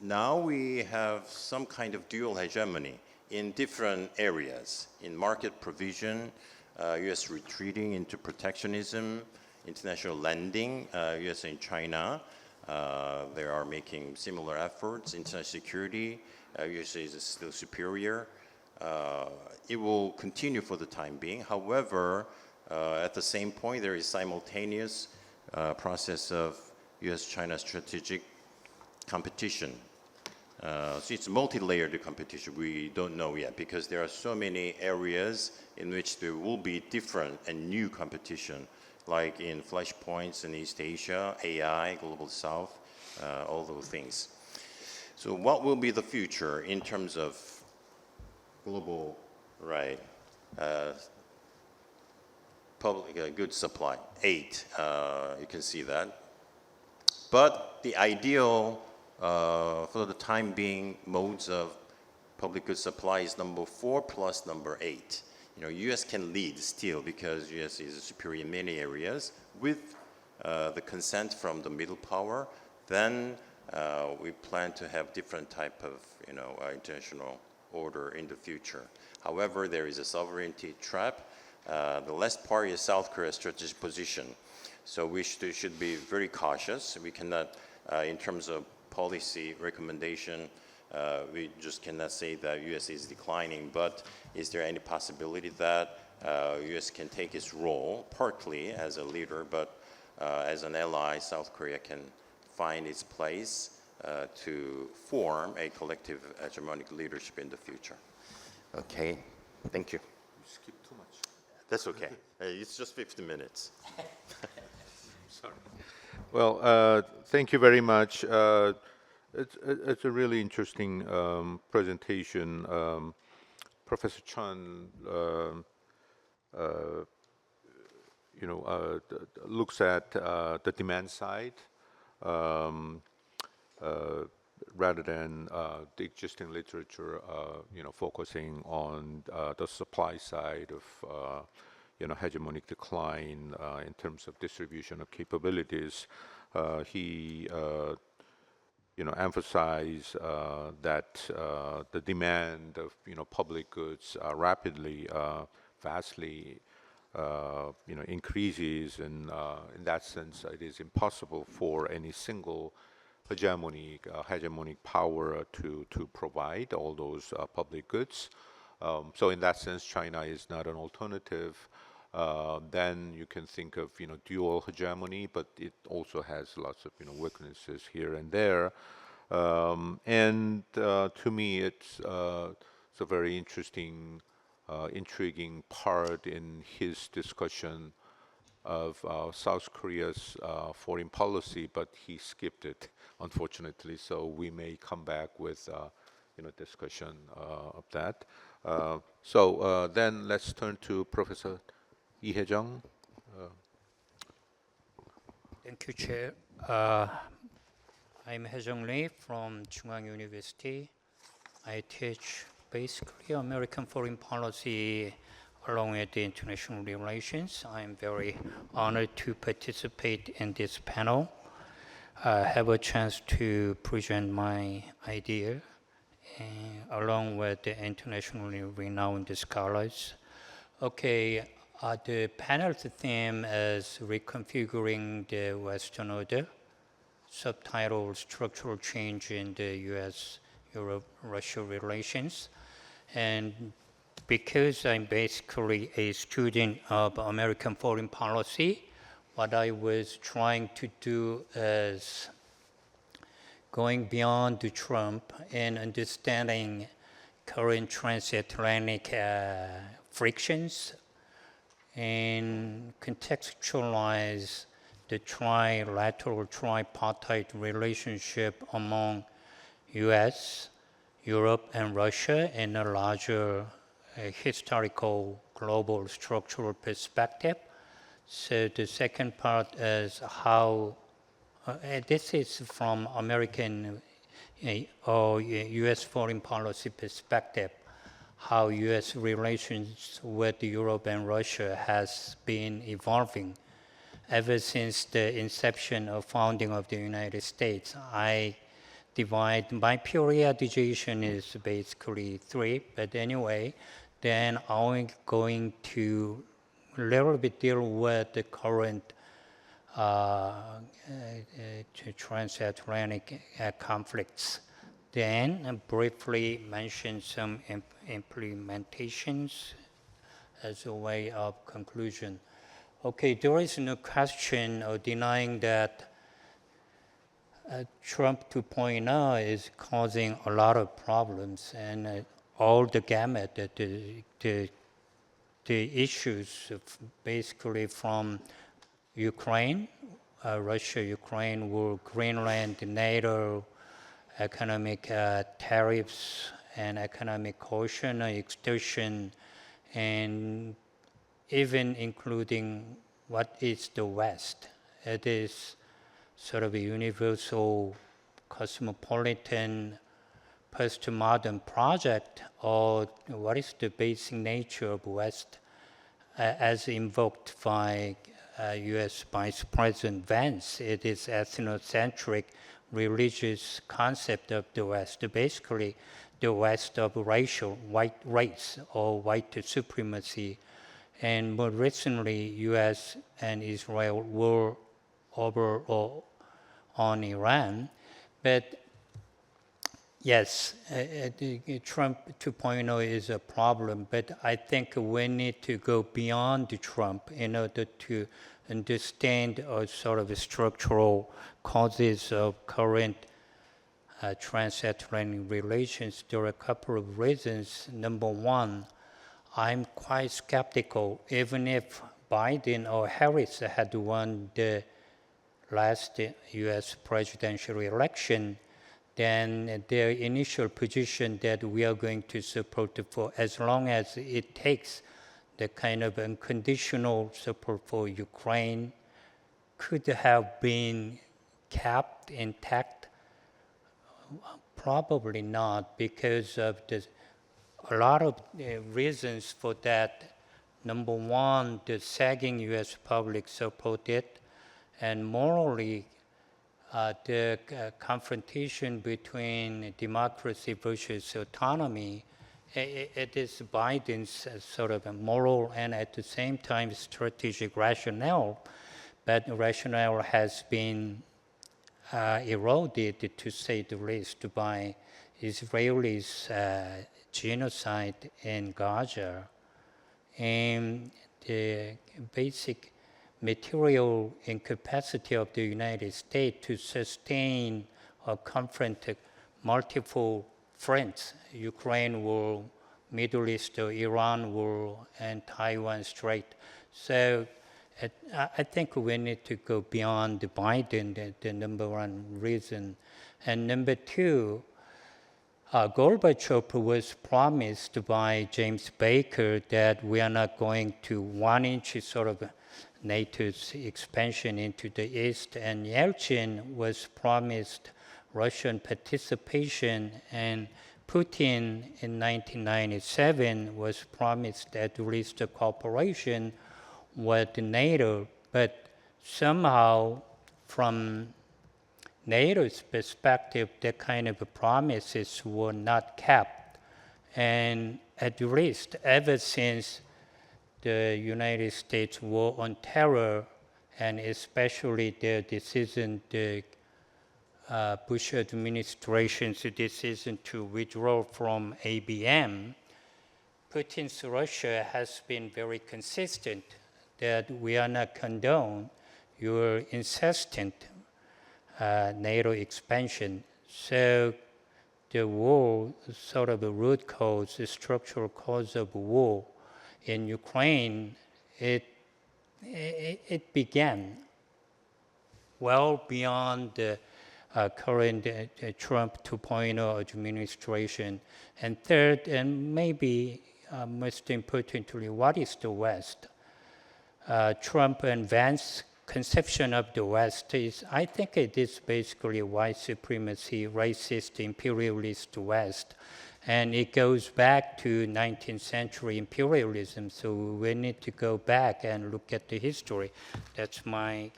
now we have some kind of dual hegemony in different areas. In market provision, U.S. retreating into protectionism, international lending, U.S. and China, they are making similar efforts. International security, U.S. is still superior. It will continue for the time being. However, at the same point, there is simultaneous process of U.S.-China strategic competition. So it's multi-layered competition. We don't know yet because there are so many areas in which there will be different and new competition, like in flashpoints in East Asia, AI, Global South, all those things. So what will be the future in terms of global, right, public goods supply? 8, you can see that. But the ideal, for the time being, modes of public goods supply is number 4 plus number 8. You know, U.S. can lead still because U.S. is superior in many areas with the consent from the middle power. Then we plan to have different type of, you know, international order in the future. However, there is a sovereignty trap. The last part is South Korea's strategic position. So we should be very cautious. We cannot, in terms of policy recommendation, we just cannot say that U.S. is declining, but is there any possibility that U.S. can take its role, partly as a leader, but as an ally, South Korea can find its place to form a collective hegemonic leadership in the future. Okay, thank you. You skipped too much. That's okay. It's just 50 minutes. Sorry. Well, thank you very much. It's a really interesting presentation. Professor Chun, looks at the demand side rather than the existing literature, focusing on the supply side of hegemonic decline in terms of distribution of capabilities. He emphasize that the demand of public goods rapidly, vastly increases, and in that sense, it is impossible for any single hegemonic power to provide all those public goods. So in that sense, China is not an alternative. Then you can think of dual hegemony, but it also has lots of weaknesses here and there. And to me, it's a very interesting, intriguing part in his discussion of South Korea's foreign policy, but he skipped it, unfortunately. So we may come back with discussion of that. So then let's turn to Professor Lee Hae-jung. Thank you, Chair. I'm Hae-jung Lee from Chungang University. I teach basically American foreign policy along with the international relations. I'm very honored to participate in this panel. Have a chance to present my idea along with the internationally renowned scholars. Okay, the panel's theme is Reconfiguring the Western Order, subtitle Structural Change in the U.S.-Europe-Russia relations. And because I'm basically a student of American foreign policy, what I was trying to do is going beyond Trump and understanding current transatlantic frictions and contextualize the trilateral, tripartite relationship among US, Europe, and Russia in a larger historical global structural perspective. So the second part is how, this is from American or US foreign policy perspective, how US relations with Europe and Russia has been evolving ever since the inception of founding of the United States. I divide, my periodization is basically 3, but anyway, then I'm going to a little bit deal with the current transatlantic conflicts. Then briefly mention some implementations as a way of conclusion. Okay, there is no question of denying that Trump 2.0 is causing a lot of problems, and all the gamut, the issues basically from Ukraine, Russia-Ukraine war, Greenland, NATO, economic tariffs, and economic coercion, extortion, and even including what is the West. It is sort of a universal, cosmopolitan, postmodern project, or what is the basic nature of West as invoked by U.S. Vice President Vance. It is ethnocentric, religious concept of the West, basically the West of racial, white race or white supremacy. And more recently, U.S. and Israel war over on Iran. But yes, Trump 2.0 is a problem, but I think we need to go beyond Trump in order to understand sort of structural causes of current transatlantic relations. There are a couple of reasons. Number one, I'm quite skeptical, even if Biden or Harris had won the last U.S. presidential election, then their initial position that we are going to support for as long as it takes the kind of unconditional support for Ukraine could have been kept intact. Probably not, because of a lot of reasons for that. Number one, the sagging U.S. public supported, and morally, the confrontation between democracy versus autonomy, it is Biden's sort of a moral and at the same time strategic rationale, but rationale has been eroded, to say the least, by Israelis' genocide in Gaza. And the basic material incapacity of the United States to sustain or confront multiple fronts, Ukraine war, Middle East, Iran war, and Taiwan Strait. So I think we need to go beyond Biden, the number one reason. And number two, Gorbachev was promised by James Baker that we are not going to 1 inch sort of NATO's expansion into the east, and Yeltsin was promised Russian participation, and Putin in 1997 was promised at least a cooperation with NATO, but somehow from NATO's perspective, that kind of promises were not kept. And at least ever since the United States war on terror, and especially their decision, the Bush administration's decision to withdraw from ABM, Putin's Russia has been very consistent that we are not condone your insistent NATO expansion. So the war, sort of a root cause, the structural cause of war in Ukraine, it began well beyond the current Trump 2.0 administration. And third, and maybe most importantly, what is the West? Trump and Vance's conception of the West is, I think it is basically white supremacy, racist, imperialist West. And it goes back to 19th century imperialism, so we need to go back and look at the history. That's my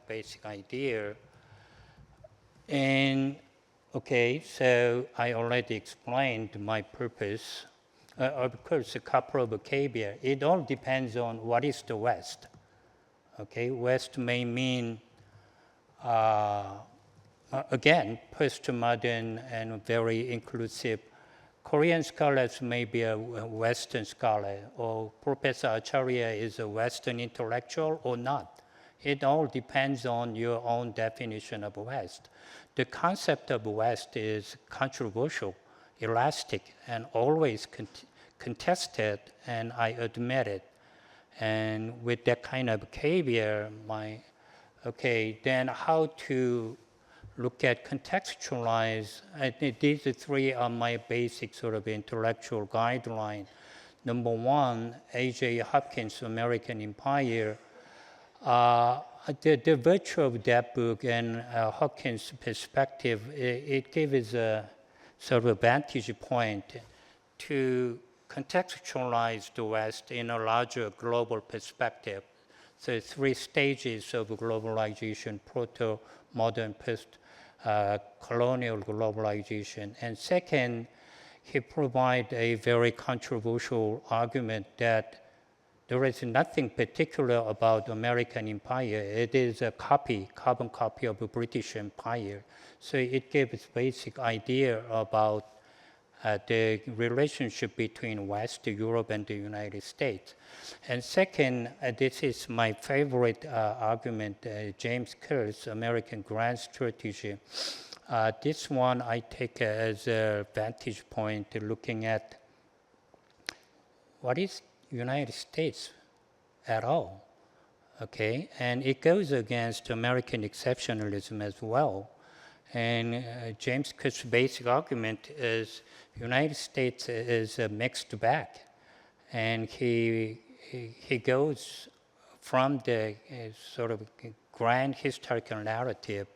basic idea. And okay, so I already explained my purpose. Of course, a couple of caveats. It all depends on what is the West. Okay, West may mean, again, postmodern and very inclusive. Korean scholars may be a Western scholar, or Professor Acharya is a Western intellectual or not. It all depends on your own definition of West. the concept of West is controversial, elastic, and always contested, and I admit it. And with that kind of caveat, then how to look at contextualize, I think these three are my basic sort of intellectual guideline. Number one, A.J. Hopkins' American Empire. The virtue of that book and Hopkins' perspective, it gives a sort of a vantage point to contextualize the West in a larger global perspective. So 3 stages of globalization: proto-modern, post-colonial globalization. And second, he provides a very controversial argument that there is nothing particular about American Empire. It is a carbon copy of the British Empire. So it gives basic idea about the relationship between West, Europe, and the United States. And second, this is my favorite argument, James Kerr's American Grand Strategy. This one I take as a vantage point looking at what is United States at all, okay? And it goes against American exceptionalism as well. And James Kerr's basic argument is United States is a mixed bag. And he goes from the sort of grand historical narrative.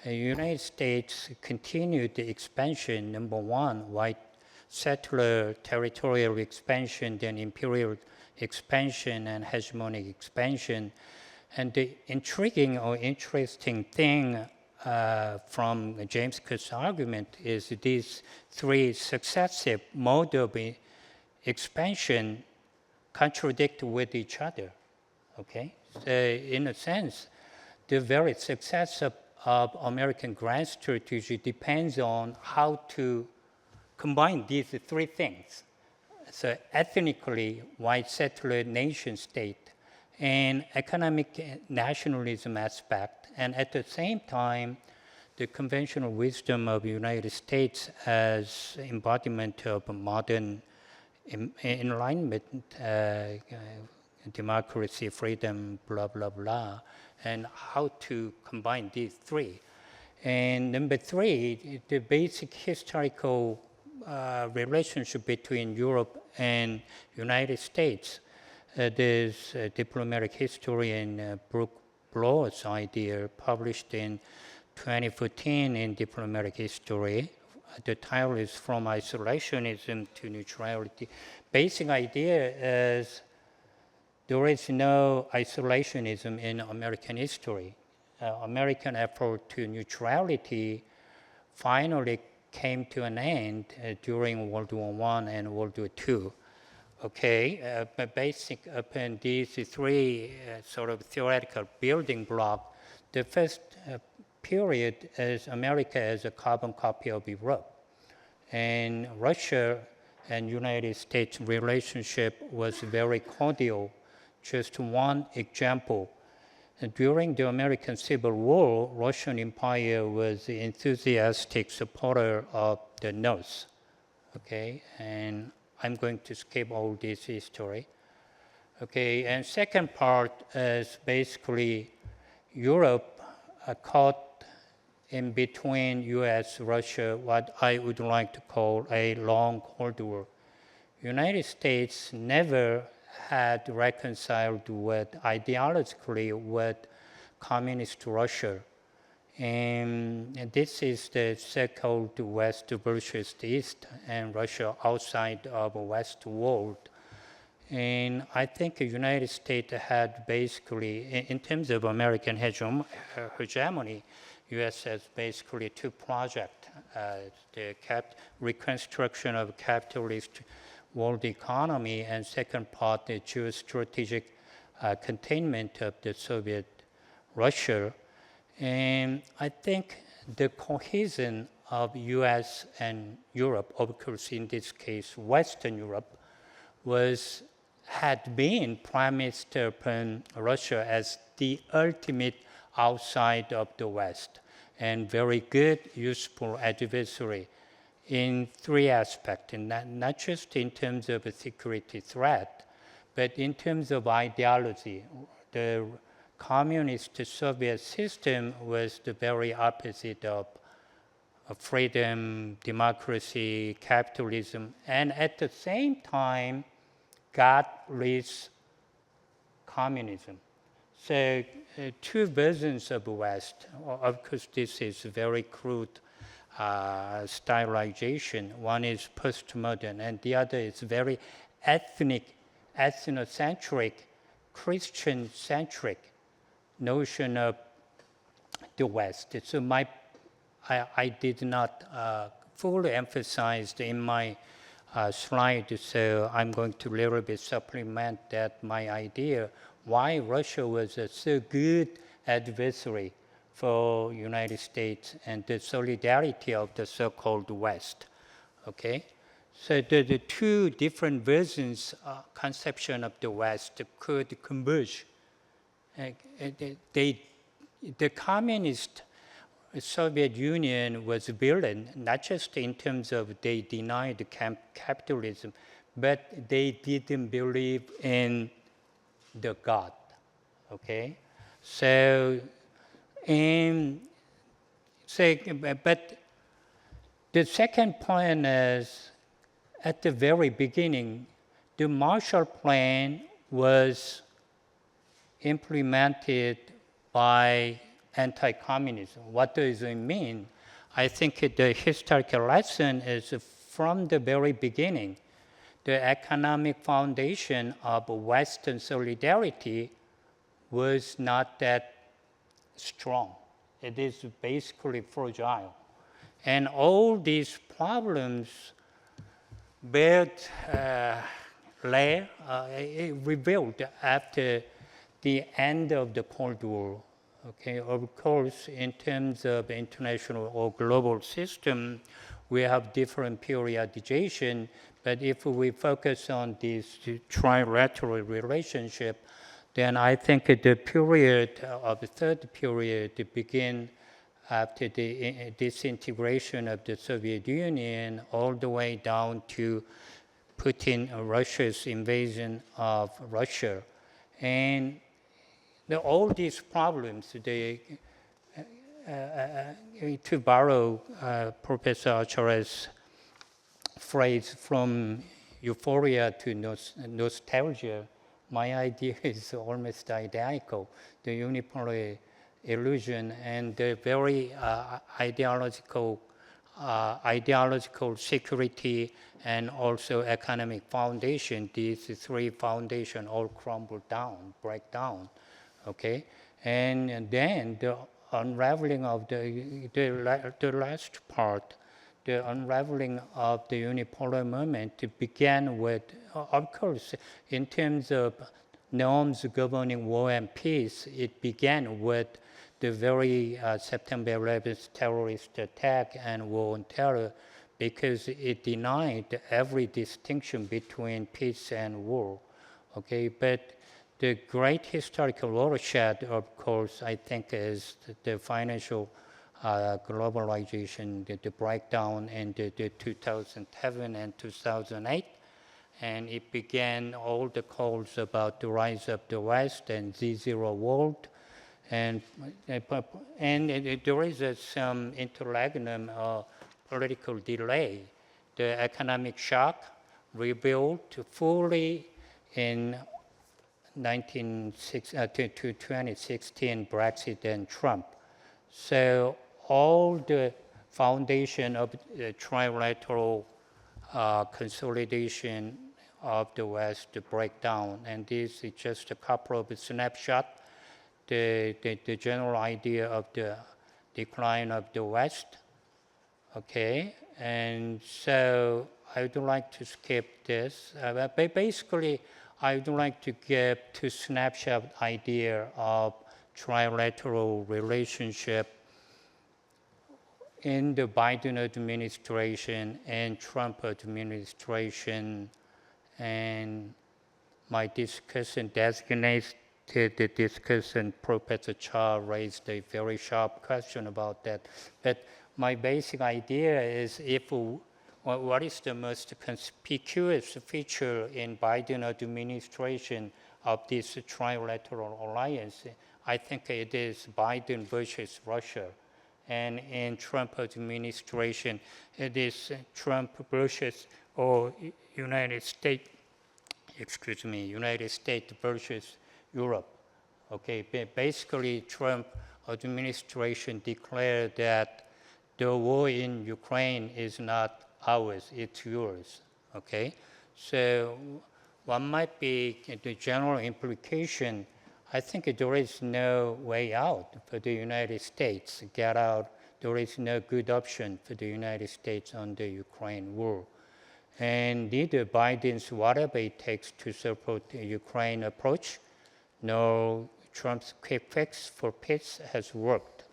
The United States continued the expansion, number one, white settler territorial expansion, then imperial expansion and hegemonic expansion. And the intriguing or interesting thing from James Kerr's argument is these 3 successive modes of expansion contradict with each other, okay? So in a sense, the very success of American grand strategy depends on how to combine these 3 things. So ethnically, white settler nation state, and economic nationalism aspect, and at the same time, the conventional wisdom of the United States as embodiment of modern enlightenment, democracy, freedom, blah, blah, blah, and how to combine these 3. And number 3, the basic historical relationship between Europe and United States. There's a diplomatic historian, Brooke Bloor's idea, published in 2014 in Diplomatic History. The title is From Isolationism to Neutrality. Basic idea is there is no isolationism in American history. American effort to neutrality finally came to an end during World War I and World War II. Okay, but basic upon these 3 sort of theoretical building block, the first period is America as a carbon copy of Europe. And Russia and United States relationship was very cordial. Just one example. During the American Civil War, Russian Empire was an enthusiastic supporter of the North. Okay, and I'm going to skip all this history. Okay, and second part is basically Europe caught in between US, Russia, what I would like to call a long Cold War. United States never had reconciled with ideologically with communist Russia. And this is the so-called West versus the East and Russia outside of the West world. And I think the United States had basically, in terms of American hegemony, US has basically 2 projects, the reconstruction of capitalist world economy, and second part, the geostrategic containment of the Soviet Russia. And I think the cohesion of US and Europe, of course in this case Western Europe, had been premised upon Russia as the ultimate outside of the West. and very good, useful adversary in three aspects, and not just in terms of a security threat, but in terms of ideology. The communist Soviet system was the very opposite of freedom, democracy, capitalism, and at the same time, got rid communism. So two versions of the West. Of course, this is very crude stylization. One is postmodern, and the other is very ethnic, ethnocentric, Christian-centric notion of the West. So I did not fully emphasize in my slide, so I'm going to a little bit supplement that my idea why Russia was a so good adversary for United States and the solidarity of the so-called West. Okay, so the two different versions, conception of the West could converge. The communist Soviet Union was a villain, not just in terms of they denied capitalism, but they didn't believe in the God. Okay, so but the second point is at the very beginning, the Marshall Plan was implemented by anti-communism. What does it mean? I think the historical lesson is from the very beginning, the economic foundation of Western solidarity was not that strong. It is basically fragile. And all these problems revealed after the end of the Cold War. Okay, of course, in terms of international or global system, we have different periodization, but if we focus on this trilateral relationship, then I think the period of the third period begin after the disintegration of the Soviet Union all the way down to Putin, Russia's invasion of Russia. And all these problems, to borrow Professor Acharya's phrase, from euphoria to nostalgia, my idea is almost identical. The unipolar illusion and the very ideological security and also economic foundation, these three foundations all crumble down, break down. Okay, and then the unraveling of the last part, the unraveling of the unipolar movement began with, of course, in terms of norms governing war and peace, it began with the very September 11th terrorist attack and war on terror, because it denied every distinction between peace and war. Okay, but the great historical watershed, of course, I think, is the financial globalization, the breakdown in the 2007 and 2008. And it began all the calls about the rise of the West and Z0 world. And there is some interregnum political delay. The economic shock rebuilt fully in 2016, Brexit and Trump. So all the foundation of the trilateral consolidation of the West break down, and this is just a couple of snapshots. The general idea of the decline of the West. Okay, and so I would like to skip this. But basically, I would like to give two snapshot idea of trilateral relationship in the Biden administration and Trump administration, and my discussion designates the discussion, Professor Cha raised a very sharp question about that. But my basic idea is what is the most conspicuous feature in Biden administration of this trilateral alliance? I think it is Biden versus Russia. And in Trump administration, it is Trump versus United States versus Europe. Okay, basically Trump administration declared that the war in Ukraine is not ours, it's yours. Okay, so what might be the general implication? I think there is no way out for the United States. Get out. There is no good option for the United States on the Ukraine war. And neither Biden's whatever it takes to support the Ukraine approach, nor Trump's quick fix for peace has worked.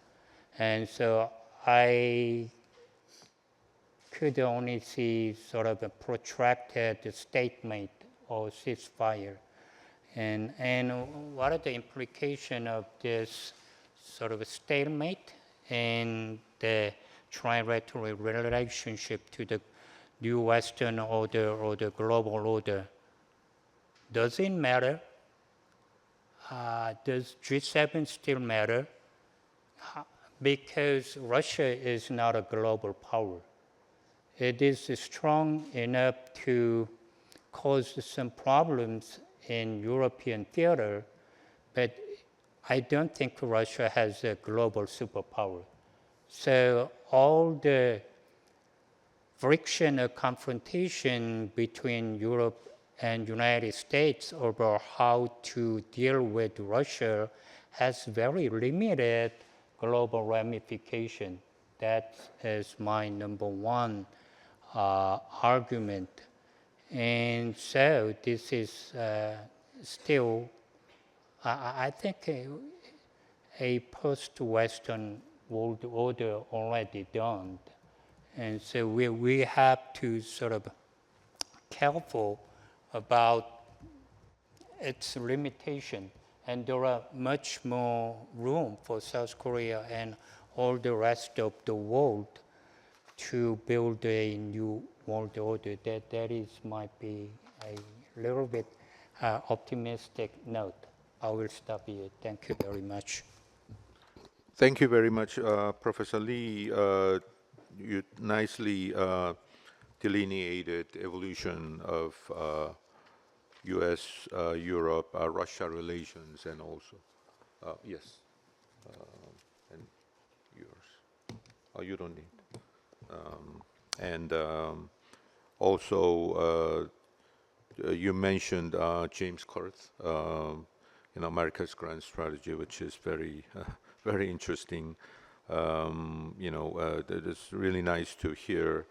And so I could only see sort of a protracted statement or ceasefire. And what are the implications of this sort of a stalemate and the trilateral relationship to the new Western order or the global order? Does it matter? Does G7 still matter? Because Russia is not a global power. It is strong enough to cause some problems in European theater, but I don't think Russia has a global superpower. So all the friction or confrontation between Europe and United States over how to deal with Russia has very limited global ramification. That is my number one argument. And so this is still, I think, a post-Western world order already dawned. And so we have to sort of careful about its limitation. And there are much more room for South Korea and all the rest of the world to build a new world order. That is might be a little bit optimistic note. I will stop here. Thank you very much. Thank you very much, Professor Lee. You nicely delineated evolution of U.S., Europe, Russia relations, and also, yes, and yours. Oh, you don't need. And also, you mentioned James Kurth, America's Grand Strategy, which is very, very interesting. It's really nice to hear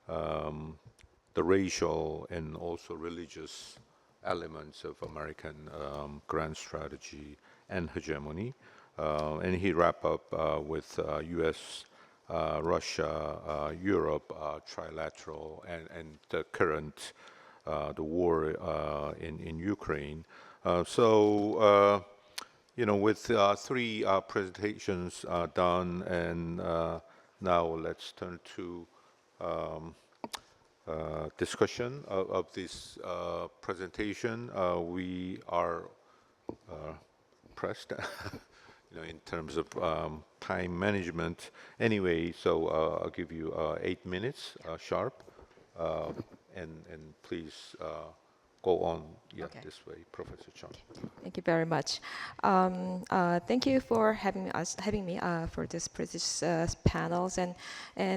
the racial and also religious elements of American grand strategy and hegemony. And he wrapped up with U.S., Russia, Europe, trilateral, and the current, the war in Ukraine. With three presentations done, and now let's turn to discussion of this presentation. We are pressed, in terms of time management. Anyway, so I'll give you 8 minutes sharp, and please go on. Okay. This way, Professor Chung. Thank you very much. Thank you for having me for this prestigious panels, and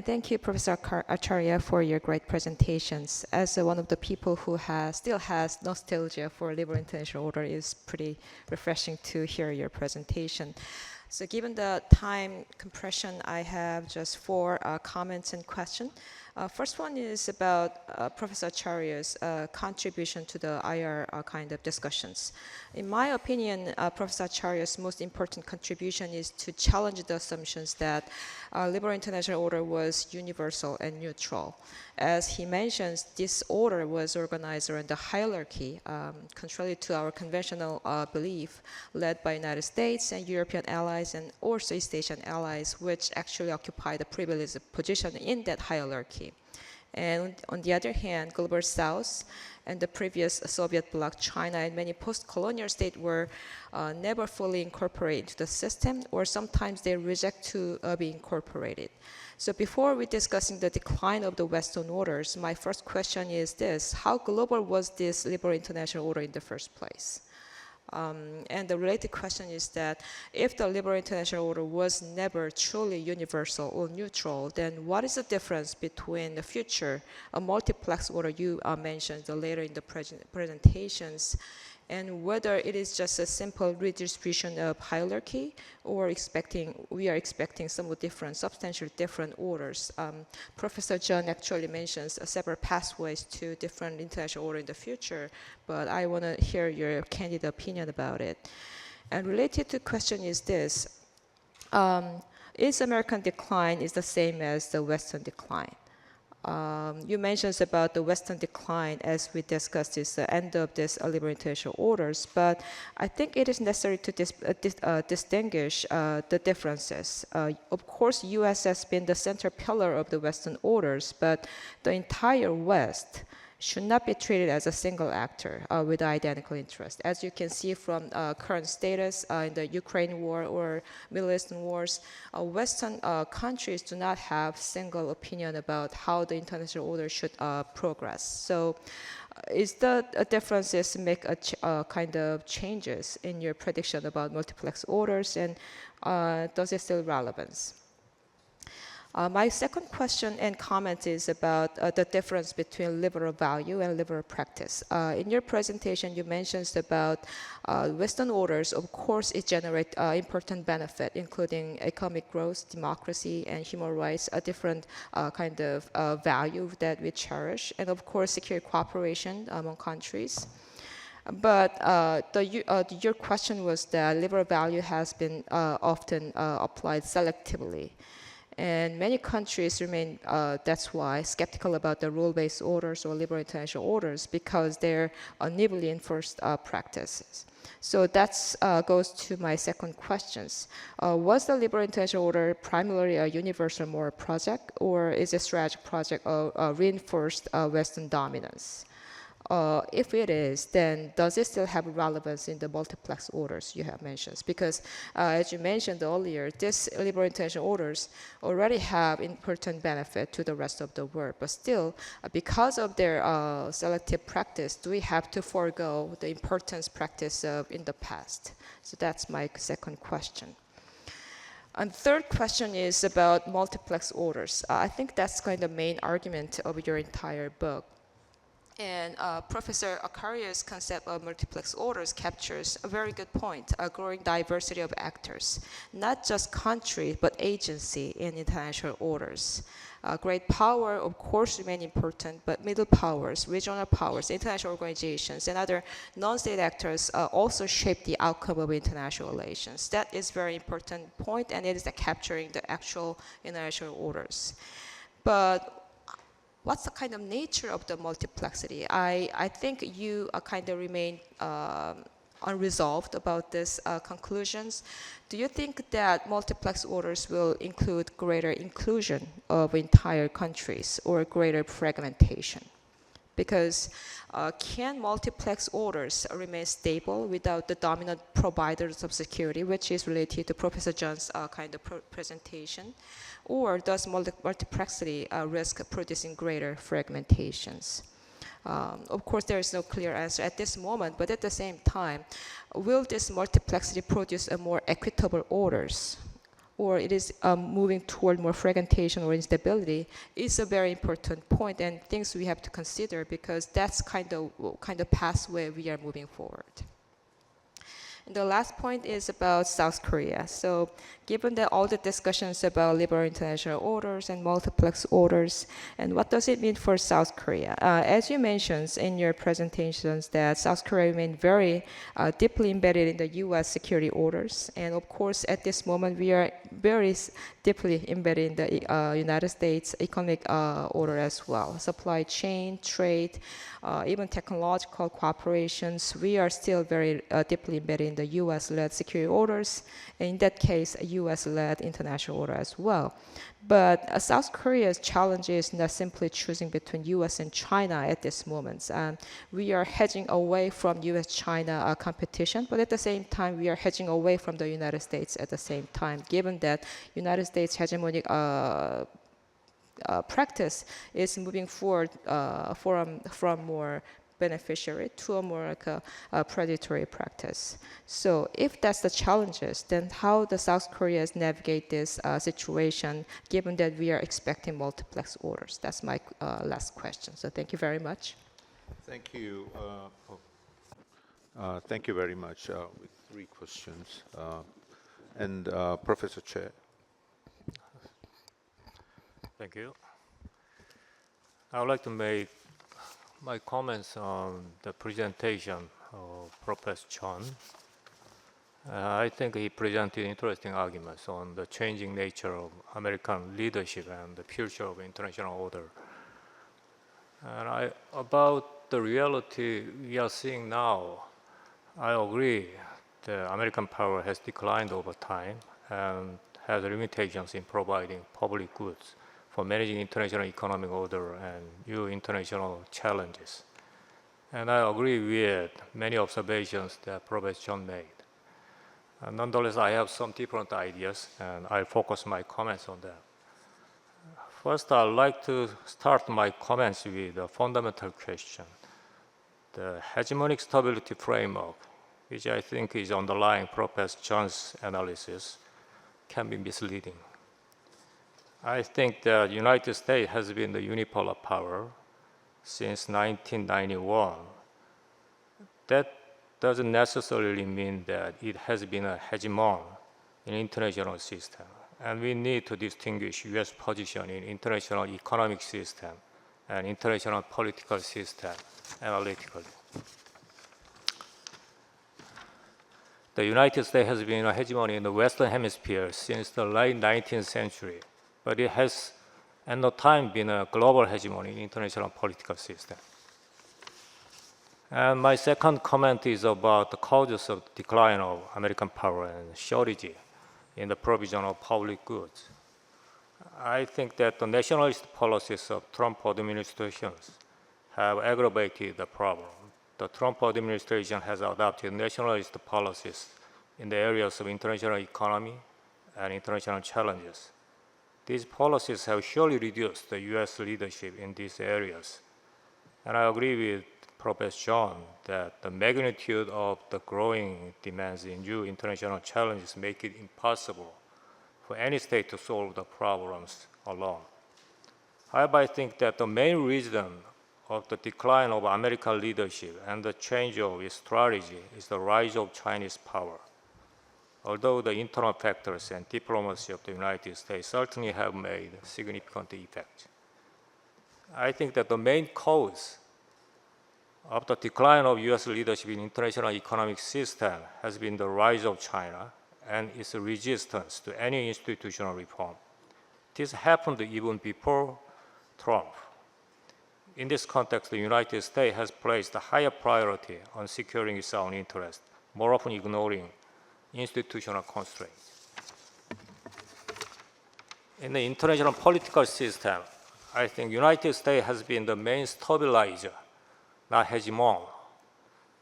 thank you, Professor Acharya, for your great presentations. As one of the people who still has nostalgia for liberal international order, it's pretty refreshing to hear your presentation. So given the time compression, I have just 4 comments and questions. First one is about Professor Acharya's contribution to the IR kind of discussions. In my opinion, Professor Acharya's most important contribution is to challenge the assumptions that liberal international order was universal and neutral. As he mentions, this order was organized around the hierarchy, contrary to our conventional belief, led by United States and European allies and also East Asian allies, which actually occupy the privileged position in that hierarchy. And on the other hand, Global South and the previous Soviet bloc, China, and many post-colonial states were never fully incorporated into the system, or sometimes they reject to be incorporated. So before we discussing the decline of the Western orders, my first question is this: how global was this liberal international order in the first place? And the related question is that if the liberal international order was never truly universal or neutral, then what is the difference between the future, a multiplex order you mentioned later in the presentations, and whether it is just a simple redistribution of hierarchy, or we are expecting somewhat different, substantially different orders. Professor John actually mentions several pathways to different international order in the future, but I want to hear your candid opinion about it. And related to question is this: is American decline is the same as the Western decline? You mentioned about the Western decline, as we discussed, is the end of this liberal international orders, but I think it is necessary to distinguish the differences. Of course, U.S. has been the center pillar of the Western orders, but the entire West should not be treated as a single actor with identical interest. As you can see from current status in the Ukraine war or Middle Eastern wars, Western countries do not have single opinion about how the international order should progress. So is the differences make a kind of changes in your prediction about multiplex orders, and does it still relevance? My second question and comment is about the difference between liberal value and liberal practice. In your presentation, you mentioned about Western orders. Of course, it generates important benefit, including economic growth, democracy, and human rights, a different kind of value that we cherish, and of course, security cooperation among countries. But your question was that liberal value has been often applied selectively. And many countries remain, that's why, skeptical about the rule-based orders or liberal international orders, because they're unevenly enforced practices. So that goes to my second questions. Was the liberal international order primarily a universal moral project, or is it a strategic project of reinforced Western dominance? If it is, then does it still have relevance in the multiplex orders you have mentioned? Because as you mentioned earlier, these liberal international orders already have important benefit to the rest of the world, but still, because of their selective practice, do we have to forego the importance practice of in the past? So that's my second question. And third question is about multiplex orders. I think that's kind of main argument of your entire book. And Professor Acharya's concept of multiplex orders captures a very good point, a growing diversity of actors, not just country, but agency in international orders. Great power, of course, remain important, but middle powers, regional powers, international organizations, and other non-state actors also shape the outcome of international relations. That is a very important point, and it is capturing the actual international orders. But what's the kind of nature of the multiplexity? I think you kind of remain unresolved about these conclusions. Do you think that multiplex orders will include greater inclusion of entire countries or greater fragmentation? Because can multiplex orders remain stable without the dominant providers of security, which is related to Professor John's kind of presentation? Or does multiplexity risk producing greater fragmentations? Of course, there is no clear answer at this moment, but at the same time, will this multiplexity produce a more equitable orders? Or it is moving toward more fragmentation or instability is a very important point, and things we have to consider, because that's kind of pathway we are moving forward. The last point is about South Korea. So given that all the discussions about liberal international orders and multiplex orders, and what does it mean for South Korea? As you mentioned in your presentations that South Korea remain very deeply embedded in the US security orders. And of course, at this moment, we are very deeply embedded in the United States economic order as well. Supply chain, trade, even technological cooperations, we are still very deeply embedded in the US-led security orders. And in that case, a US-led international order as well. But South Korea's challenge is not simply choosing between US and China at this moment. We are hedging away from US-China competition, but at the same time, we are hedging away from the United States at the same time, given that United States hegemonic practice is moving forward from more beneficiary to a more like a predatory practice. So if that's the challenges, then how the South Koreans navigate this situation, given that we are expecting multiplex orders? That's my last question. So thank you very much. Thank you. Thank you very much. With 3 questions. And Professor Che. Thank you. I would like to make my comments on the presentation of Professor Chun. I think he presented interesting arguments on the changing nature of American leadership and the future of international order. And about the reality we are seeing now, I agree the American power has declined over time and has limitations in providing public goods for managing international economic order and new international challenges. And I agree with many observations that Professor Chun made. Nonetheless, I have some different ideas, and I'll focus my comments on them. First, I'd like to start my comments with a fundamental question. The hegemonic stability framework, which I think is underlying Professor Chun's analysis, can be misleading. I think the United States has been the unipolar power since 1991. That doesn't necessarily mean that it has been a hegemon in international system. And we need to distinguish US position in international economic system and international political system analytically. The United States has been a hegemony in the Western Hemisphere since the late 19th century. But it has at no time been a global hegemony in international political system. And my second comment is about the causes of decline of American power and shortage in the provision of public goods. I think that the nationalist policies of Trump administrations have aggravated the problem. The Trump administration has adopted nationalist policies in the areas of international economy and international challenges. These policies have surely reduced the US leadership in these areas. And I agree with Professor Chun that the magnitude of the growing demands in new international challenges make it impossible for any state to solve the problems alone. However, I think that the main reason of the decline of American leadership and the change of its strategy is the rise of Chinese power. Although the internal factors and diplomacy of the United States certainly have made significant effect. I think that the main cause of the decline of US leadership in international economic system has been the rise of China and its resistance to any institutional reform. This happened even before Trump. In this context, the United States has placed a higher priority on securing its own interest, more often ignoring institutional constraints. In the international political system, I think United States has been the main stabilizer, not hegemon.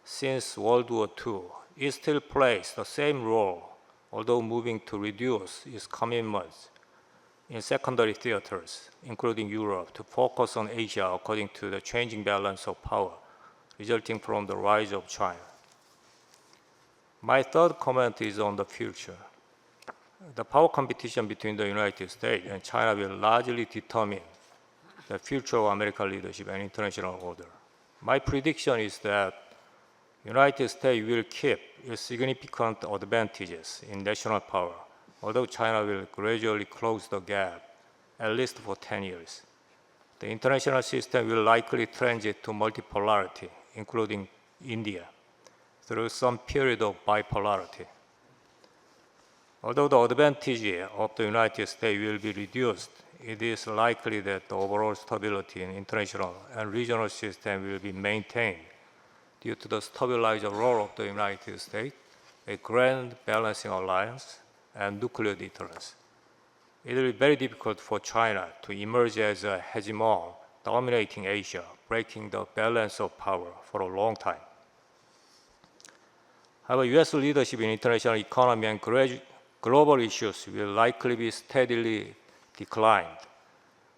Since World War II, it still plays the same role, although moving to reduce its commitments in secondary theaters, including Europe, to focus on Asia according to the changing balance of power resulting from the rise of China. My third comment is on the future. The power competition between the United States and China will largely determine the future of American leadership and international order. My prediction is that United States will keep its significant advantages in national power, although China will gradually close the gap, at least for 10 years. The international system will likely transit to multipolarity, including India, through some period of bipolarity. Although the advantage of the United States will be reduced, it is likely that the overall stability in international and regional system will be maintained due to the stabilizer role of the United States, a grand balancing alliance, and nuclear deterrence. It will be very difficult for China to emerge as a hegemon dominating Asia, breaking the balance of power for a long time. However, U.S. leadership in international economy and global issues will likely be steadily declined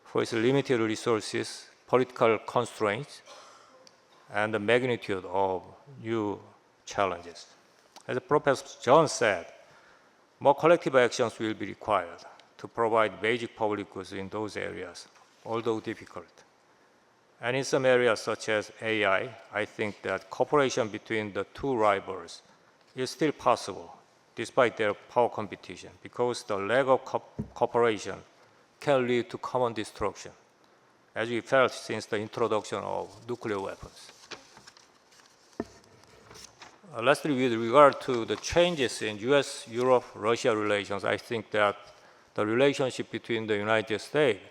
for its limited resources, political constraints, and the magnitude of new challenges. As Professor John said, more collective actions will be required to provide basic public goods in those areas, although difficult. And in some areas such as AI, I think that cooperation between the two rivals is still possible, despite their power competition, because the lack of cooperation can lead to common destruction, as we felt since the introduction of nuclear weapons. Lastly, with regard to the changes in US-Europe-Russia relations, I think that the relationship between the United States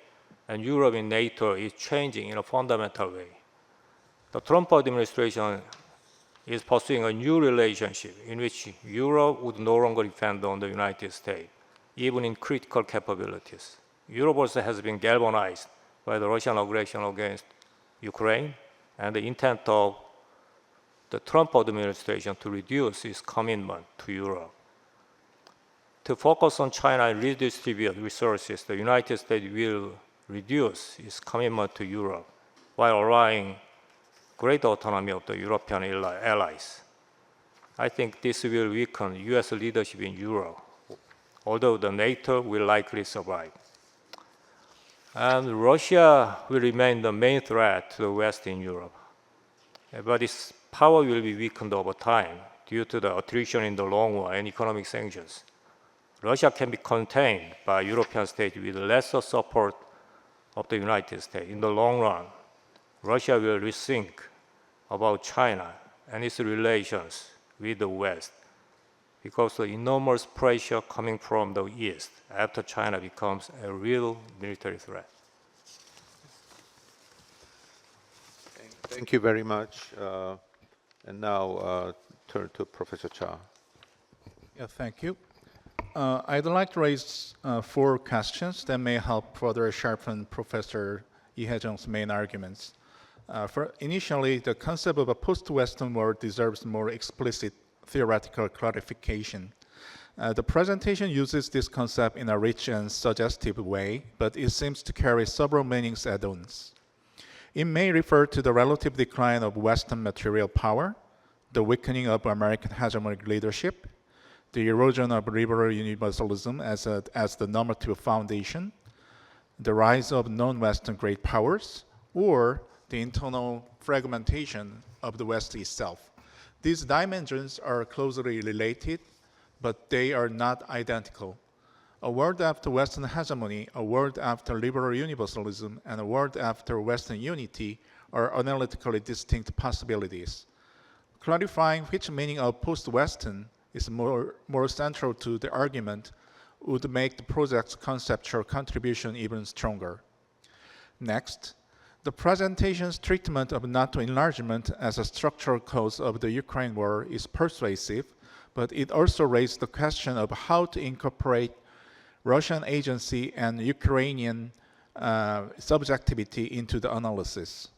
and Europe in NATO is changing in a fundamental way. The Trump administration is pursuing a new relationship in which Europe would no longer depend on the United States, even in critical capabilities. Europe also has been galvanized by the Russian aggression against Ukraine and the intent of the Trump administration to reduce its commitment to Europe. To focus on China and redistribute resources, the United States will reduce its commitment to Europe while allowing great autonomy of the European allies. I think this will weaken US leadership in Europe, although the NATO will likely survive. And Russia will remain the main threat to the West in Europe. But its power will be weakened over time due to the attrition in the long war and economic sanctions. Russia can be contained by European states with lesser support of the United States. In the long run, Russia will rethink about China and its relations with the West because of the enormous pressure coming from the East after China becomes a real military threat. Thank you very much. And now turn to Professor Cha. Yeah, thank you. I'd like to raise 4 questions that may help further sharpen Professor Lee Hae-jung's main arguments. Initially, the concept of a post-Western world deserves more explicit theoretical clarification. The presentation uses this concept in a rich and suggestive way, but it seems to carry several meanings add-ons. It may refer to the relative decline of Western material power, the weakening of American hegemonic leadership, the erosion of liberal universalism as the normative foundation, the rise of non-Western great powers, or the internal fragmentation of the West itself. These dimensions are closely related, but they are not identical. A world after Western hegemony, a world after liberal universalism, and a world after Western unity are analytically distinct possibilities. Clarifying which meaning of post-Western is more central to the argument would make the project's conceptual contribution even stronger. Next, the presentation's treatment of NATO enlargement as a structural cause of the Ukraine war is persuasive, but it also raised the question of how to incorporate Russian agency and Ukrainian subjectivity into the analysis.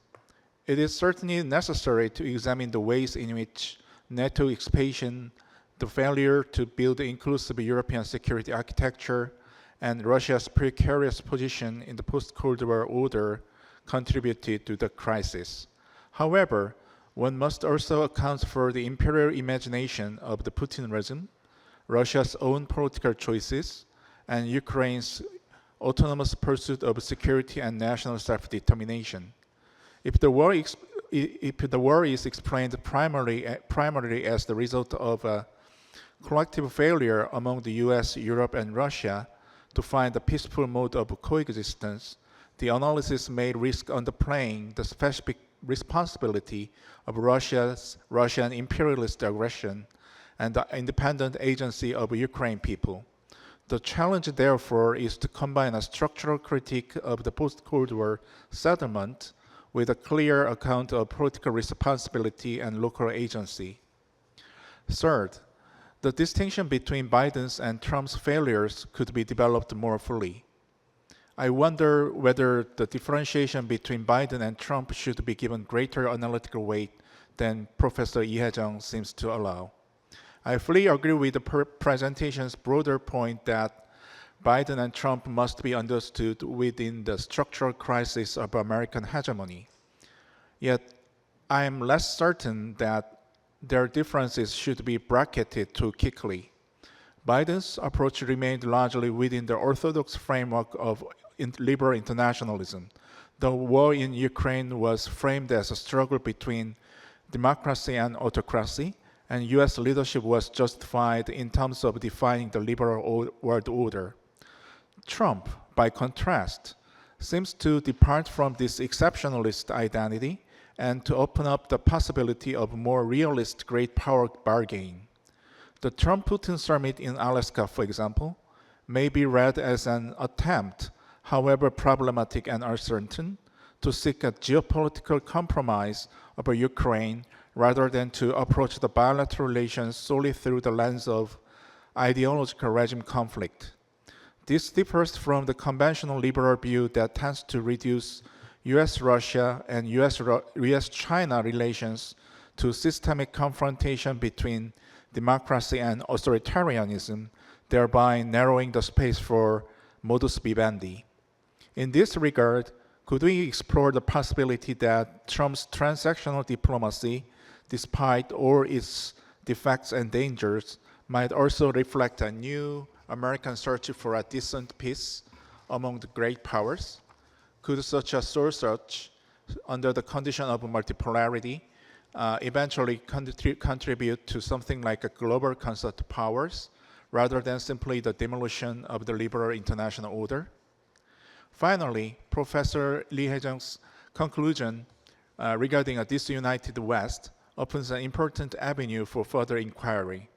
It is certainly necessary to examine the ways in which NATO expansion, the failure to build an inclusive European security architecture, and Russia's precarious position in the post-Cold War order contributed to the crisis. However, one must also account for the imperial imagination of the Putin regime, Russia's own political choices, and Ukraine's autonomous pursuit of security and national self-determination. If the war if the war is explained primarily as the result of a collective failure among the US, Europe, and Russia to find a peaceful mode of coexistence, the analysis may risk underplaying the specific responsibility of Russian imperialist aggression and the independent agency of Ukraine people. The challenge, therefore, is to combine a structural critique of the post-Cold War settlement with a clear account of political responsibility and local agency. Third, the distinction between Biden's and Trump's failures could be developed more fully. I wonder whether the differentiation between Biden and Trump should be given greater analytical weight than Professor Lee Hae-jung seems to allow. I fully agree with the presentation's broader point that Biden and Trump must be understood within the structural crisis of American hegemony. Yet, I am less certain that their differences should be bracketed too quickly. Biden's approach remained largely within the orthodox framework of liberal internationalism. The war in Ukraine was framed as a struggle between democracy and autocracy, and US leadership was justified in terms of defining the liberal world order. Trump, by contrast, seems to depart from this exceptionalist identity and to open up the possibility of more realist great power bargaining. The Trump-Putin summit in Alaska, for example, may be read as an attempt, however problematic and uncertain, to seek a geopolitical compromise over Ukraine rather than to approach the bilateral relations solely through the lens of ideological regime conflict. This differs from the conventional liberal view that tends to reduce US-Russia and US-China relations to systemic confrontation between democracy and authoritarianism, thereby narrowing the space for modus vivendi. In this regard, could we explore the possibility that Trump's transactional diplomacy, despite all its defects and dangers, might also reflect a new American search for a decent peace among the great powers? Could such a soul search, under the condition of multipolarity, eventually contribute to something like a global concert of powers, rather than simply the demolition of the liberal international order? Finally, Professor Lee Hae-jung's conclusion regarding a disunited West opens an important avenue for further inquiry.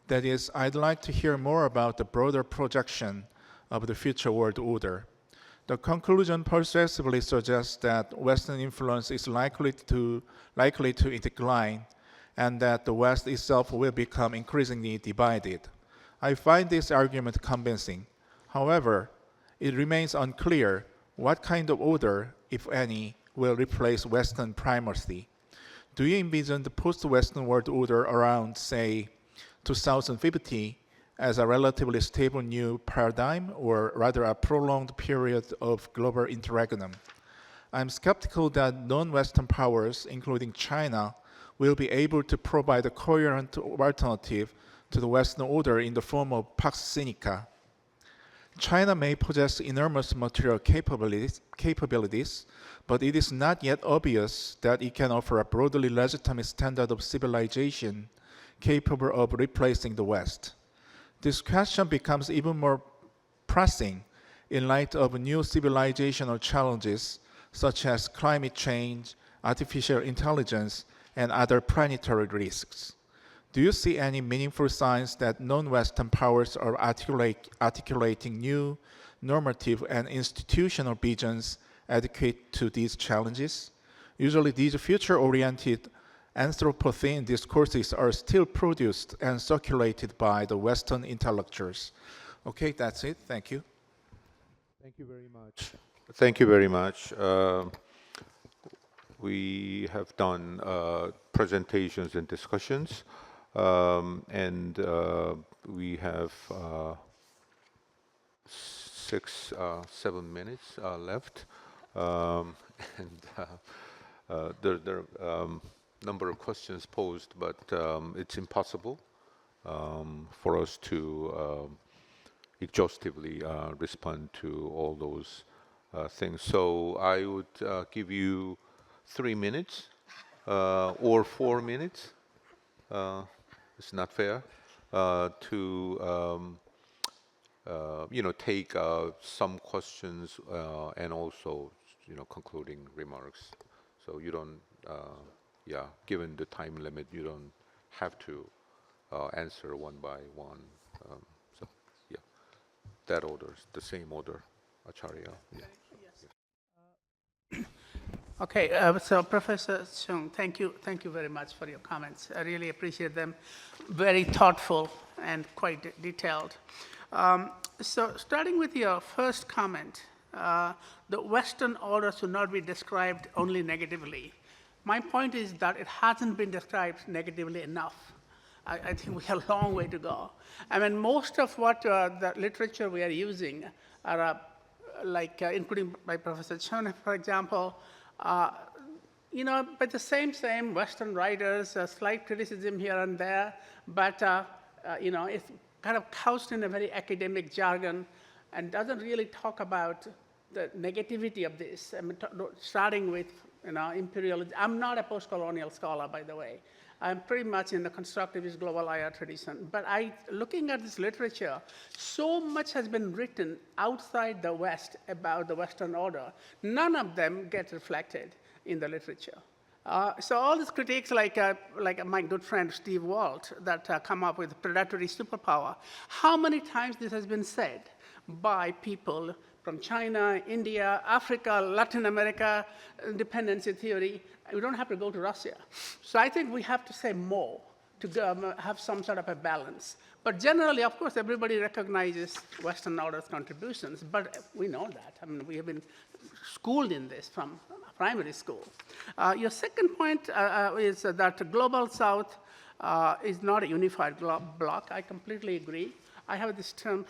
That is, I'd like to hear more about the broader projection of the future world order. The conclusion persuasively suggests that Western influence is likely to decline, and that the West itself will become increasingly divided. I find this argument convincing. However, it remains unclear what kind of order, if any, will replace Western primacy. Do you envision the post-Western world order around, say, 2050 as a relatively stable new paradigm, or rather a prolonged period of global interregnum? I'm skeptical that non-Western powers, including China, will be able to provide a coherent alternative to the Western order in the form of Pax Sinica. China may possess enormous material capabilities, but it is not yet obvious that it can offer a broadly legitimate standard of civilization capable of replacing the West. This question becomes even more pressing in light of new civilizational challenges such as climate change, artificial intelligence, and other planetary risks. Do you see any meaningful signs that non-Western powers are articulating new normative and institutional visions adequate to these challenges? Usually these future-oriented Anthropocene discourses are still produced and circulated by the Western intellectuals. Okay, that's it. Thank you. Thank you very much. Thank you very much. We have done presentations and discussions, and we have 7 minutes left, and there are number of questions posed, but it's impossible for us to exhaustively respond to all those things. So I would give you 3 minutes or 4 minutes. It's not fair to take some questions and also concluding remarks. So you don't, given the time limit, you don't have to answer one by one. So yeah, that order, the same order, Acharya. Yeah. Okay, so Professor Chung, thank you very much for your comments. I really appreciate them. Very thoughtful and quite detailed. So starting with your first comment, the Western order should not be described only negatively. My point is that it hasn't been described negatively enough. I think we have a long way to go. I mean, most of what the literature we are using are including by Professor Chung, for example, but the same Western writers, slight criticism here and there, but it's kind of couched in a very academic jargon and doesn't really talk about the negativity of this. I mean, starting with imperialism. I'm not a post-colonial scholar, by the way. I'm pretty much in the constructivist global IR tradition. But looking at this literature, so much has been written outside the West about the Western order. None of them get reflected in the literature. So all these critiques, like my good friend Steve Walt, that come up with predatory superpower, how many times this has been said by people from China, India, Africa, Latin America, dependency theory? We don't have to go to Russia. So I think we have to say more to have some sort of a balance. But generally, of course, everybody recognizes Western order's contributions, but we know that. I mean, we have been schooled in this from primary school. Your second point is that Global South is not a unified bloc. I completely agree. I have this term,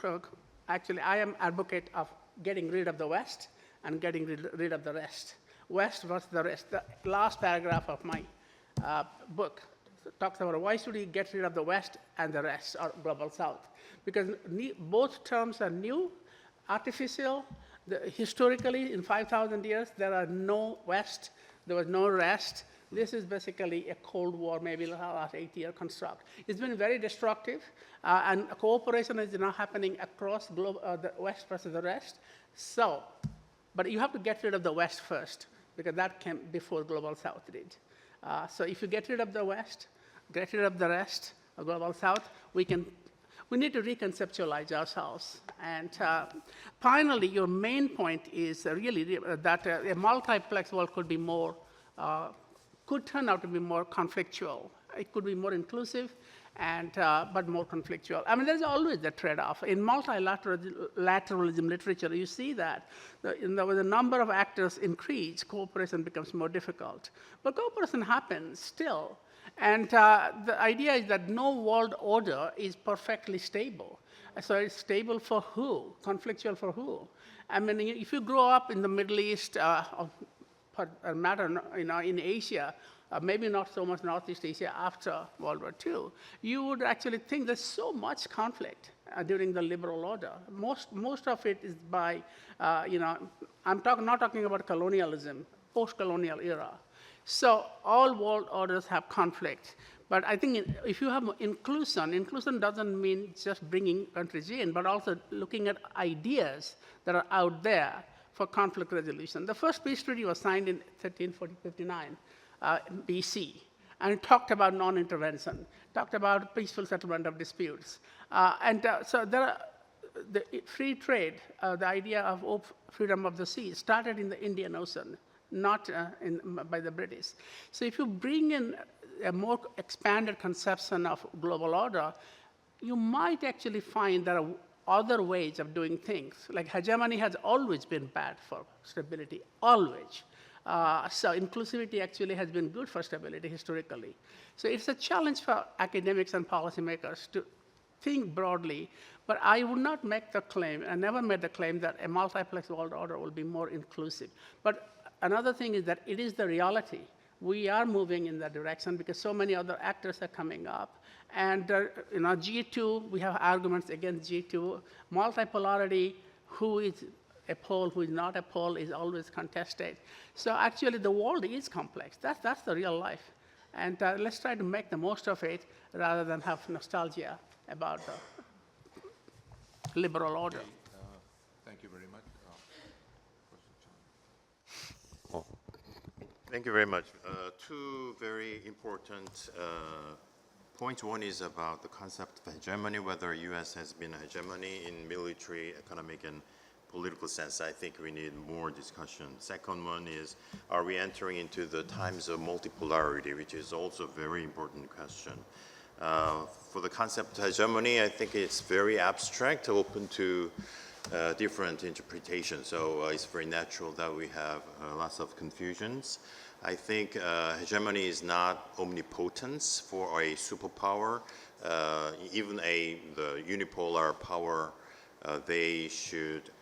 actually, I am advocate of getting rid of the West and getting rid of the rest. West versus the rest. The last paragraph of my book talks about why should we get rid of the West and the rest, or Global South? Because both terms are new, artificial. Historically, in 5,000 years, there are no West, there was no rest. This is basically a Cold War, maybe last 8-year construct. It's been very destructive, and cooperation is now happening across the West versus the rest. So, but you have to get rid of the West first, because that came before Global South did. So if you get rid of the West, get rid of the rest of Global South, we need to reconceptualize ourselves. And finally, your main point is really that a multiplex world could be more, could turn out to be more conflictual. It could be more inclusive, but more conflictual. I mean, there's always the trade-off. In multilateralism literature, you see that when the number of actors increase, cooperation becomes more difficult. But cooperation happens still. And the idea is that no world order is perfectly stable. So it's stable for who? Conflictual for who? I mean, if you grow up in the Middle East, for a matter, in Asia, maybe not so much Northeast Asia after World War II, you would actually think there's so much conflict during the liberal order. Most of it is by, I'm not talking about colonialism, post-colonial era. So all world orders have conflict. But I think if you have inclusion doesn't mean just bringing countries in, but also looking at ideas that are out there for conflict resolution. The first peace treaty was signed in 1359 BC, and it talked about non-intervention, talked about peaceful settlement of disputes. So there are the free trade, the idea of freedom of the sea started in the Indian Ocean, not by the British. So if you bring in a more expanded conception of global order, you might actually find there are other ways of doing things. Like hegemony has always been bad for stability, always. So inclusivity actually has been good for stability historically. So it's a challenge for academics and policymakers to think broadly, but I would not make the claim, I never made the claim that a multiplex world order will be more inclusive. But another thing is that it is the reality. We are moving in that direction because so many other actors are coming up. And G2, we have arguments against G2. Multipolarity, who is a pole who is not a pole is always contested. So actually, the world is complex. That's the real life. And let's try to make the most of it rather than have nostalgia about the liberal order. Thank you very much. Thank you very much. Two very important points. One is about the concept of hegemony, whether U.S. has been a hegemony in military, economic, and political sense. I think we need more discussion. Second one is, are we entering into the times of multipolarity, which is also a very important question. For the concept of hegemony, I think it's very abstract, open to different interpretations. So it's very natural that we have lots of confusions. I think hegemony is not omnipotence for a superpower. Even the unipolar power, they should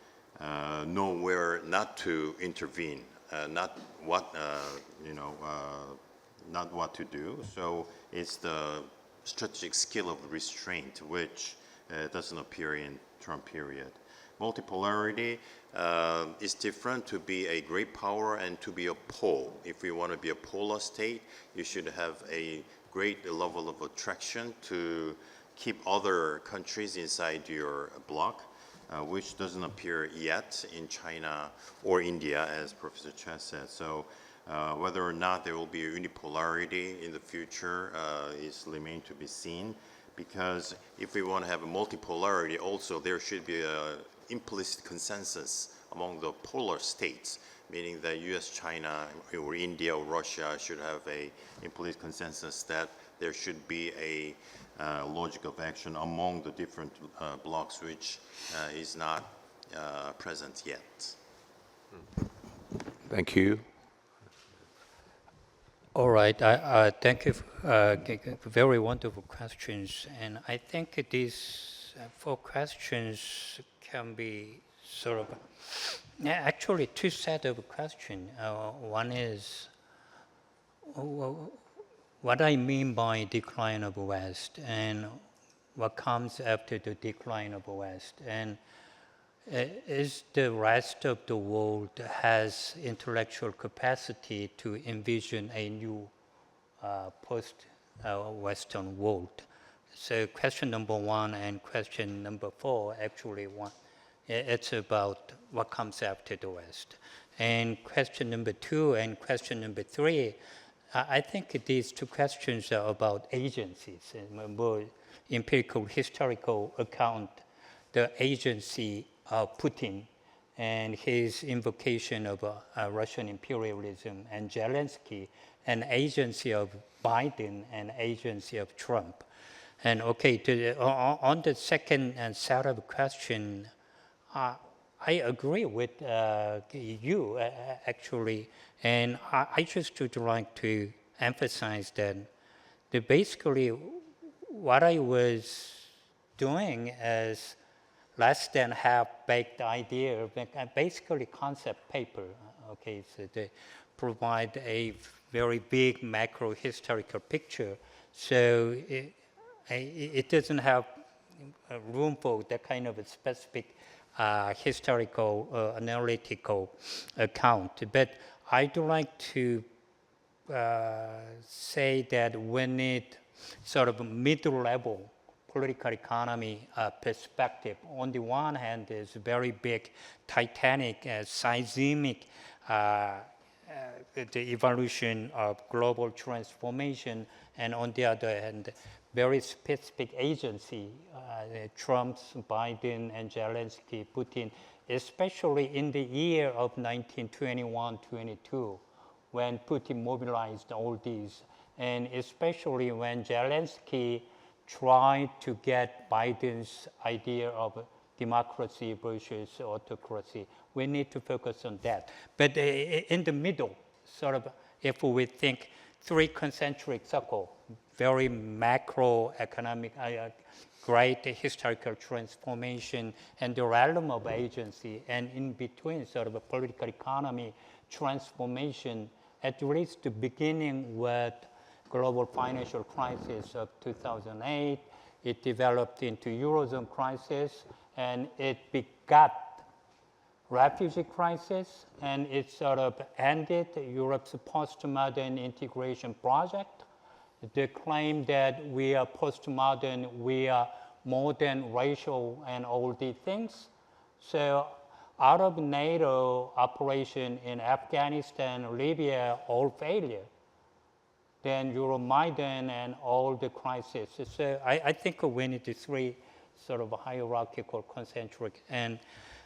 know where not to intervene, not what to do. So it's the strategic skill of restraint, which doesn't appear in Trump period. Multipolarity is different to be a great power and to be a pole. If you want to be a polar state, you should have a great level of attraction to keep other countries inside your bloc, which doesn't appear yet in China or India, as Professor Cha said. So whether or not there will be a unipolarity in the future is remain to be seen, because if we want to have a multipolarity, also there should be a implicit consensus among the polar states, meaning that US, China, or India, or Russia should have a implicit consensus that there should be a logic of action among the different blocs, which is not present yet. Thank you. All right, thank you for very wonderful questions. And I think these 4 questions can be sort of, actually 2 sets of questions. One is, what I mean by decline of West, and what comes after the decline of West, and is the rest of the world has intellectual capacity to envision a new post-Western world. So question number 1 and question number 4 actually it's about what comes after the West. And question number 2 and question number 3, I think these 2 questions are about agencies, and more empirical, historical account, the agency of Putin and his invocation of Russian imperialism, and Zelensky, an agency of Biden and agency of Trump. And okay, on the second set of question, I agree with you actually, and I just would like to emphasize that basically what I was doing is less than half-baked idea, basically concept paper. Okay, so they provide a very big macro historical picture, so it doesn't have room for that kind of a specific historical analytical account. But I'd like to say that we need sort of middle level political economy perspective. On the one hand, there's very big, titanic, seismic the evolution of global transformation, and on the other hand, very specific agency, Trump's, Biden, and Zelensky, Putin, especially in the year of 1921-22, when Putin mobilized all these, and especially when Zelensky tried to get Biden's idea of democracy versus autocracy. We need to focus on that. But in the middle, sort of, if we think 3 concentric circles, very macroeconomic, great historical transformation, and the realm of agency, and in between sort of a political economy transformation, at least beginning with global financial crisis of 2008, it developed into Eurozone crisis, and it begot refugee crisis, and it sort of ended Europe's postmodern integration project. The claim that we are postmodern, we are modern, racial, and all these things. So out of NATO operation in Afghanistan, Libya, all failure. Then Euromaidan and all the crises. So I think we need the three sort of hierarchical, concentric. And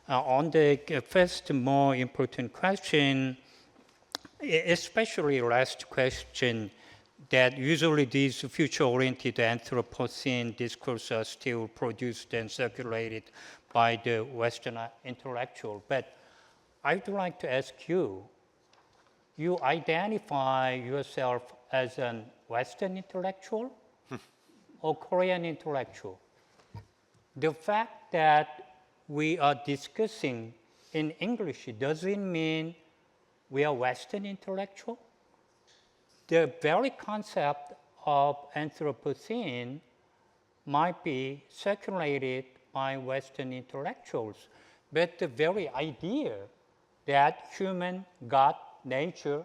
on the first more important question, especially last question, that usually these future-oriented Anthropocene discourses are still produced and circulated by the Western intellectual. But I'd like to ask you, you identify yourself as a Western intellectual or Korean intellectual? The fact that we are discussing in English doesn't mean we are Western intellectual. The very concept of Anthropocene might be circulated by Western intellectuals, but the very idea that human, God, nature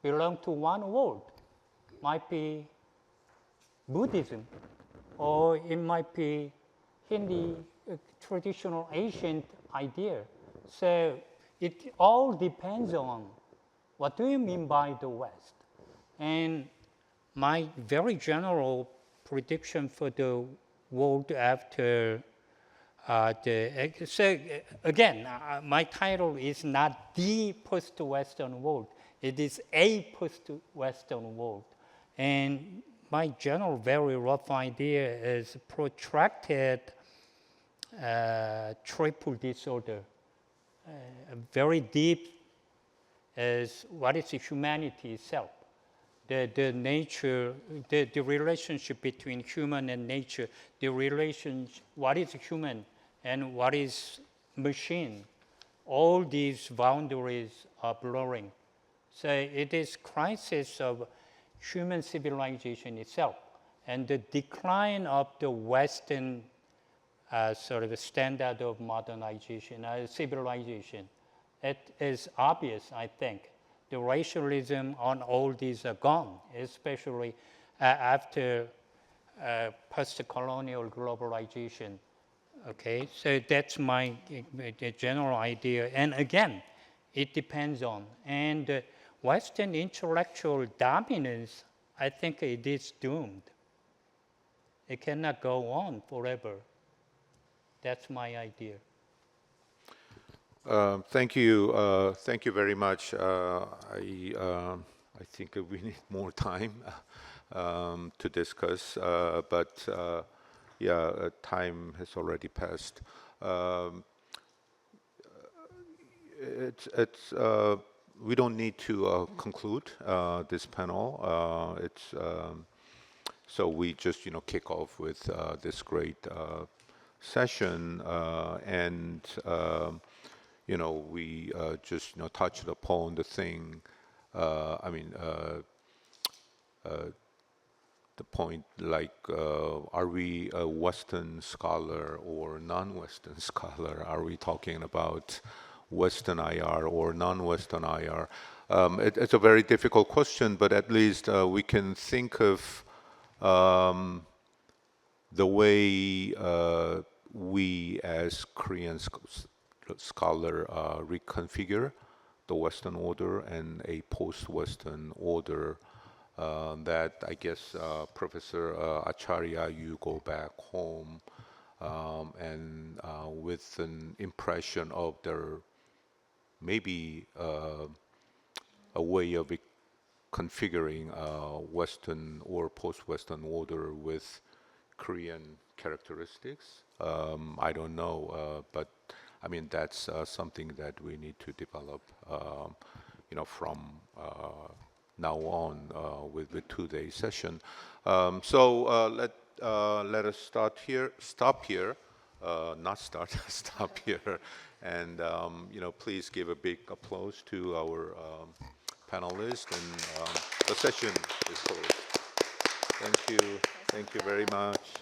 belong to one world might be Buddhism, or it might be Hindi, traditional ancient idea. So it all depends on what do you mean by the West. And my very general prediction for the world after so again, my title is not the post-Western world. It is a post-Western world. And my general, very rough idea is protracted triple disorder. Very deep is what is humanity itself. The nature, the relationship between human and nature, the relationship, what is human and what is machine, all these boundaries are blurring. So it is crisis of human civilization itself and the decline of the Western sort of standard of modernization, civilization. It is obvious, I think. The racialism on all these are gone, especially after post-colonial globalization. Okay, so that's my general idea. And again, it depends on. And Western intellectual dominance, I think it is doomed. It cannot go on forever. That's my idea. Thank you. Thank you very much. I think we need more time to discuss, but yeah, time has already passed. We don't need to conclude this panel. So we just kick off with this great session and. We just touched upon the thing. The point like, are we a Western scholar or non-Western scholar? Are we talking about Western IR or non-Western IR? It's a very difficult question, but at least we can think of the way we as Korean scholar reconfigure the Western order and a post-Western order that I guess Professor Acharya, you go back home and with an impression of there maybe a way of configuring Western or post-Western order with Korean characteristics. I don't know, but that's something that we need to develop, from now on with the 2-day session. So let us stop here, stop here, and please give a big applause to our panelists, and the session is closed. Thank you very much.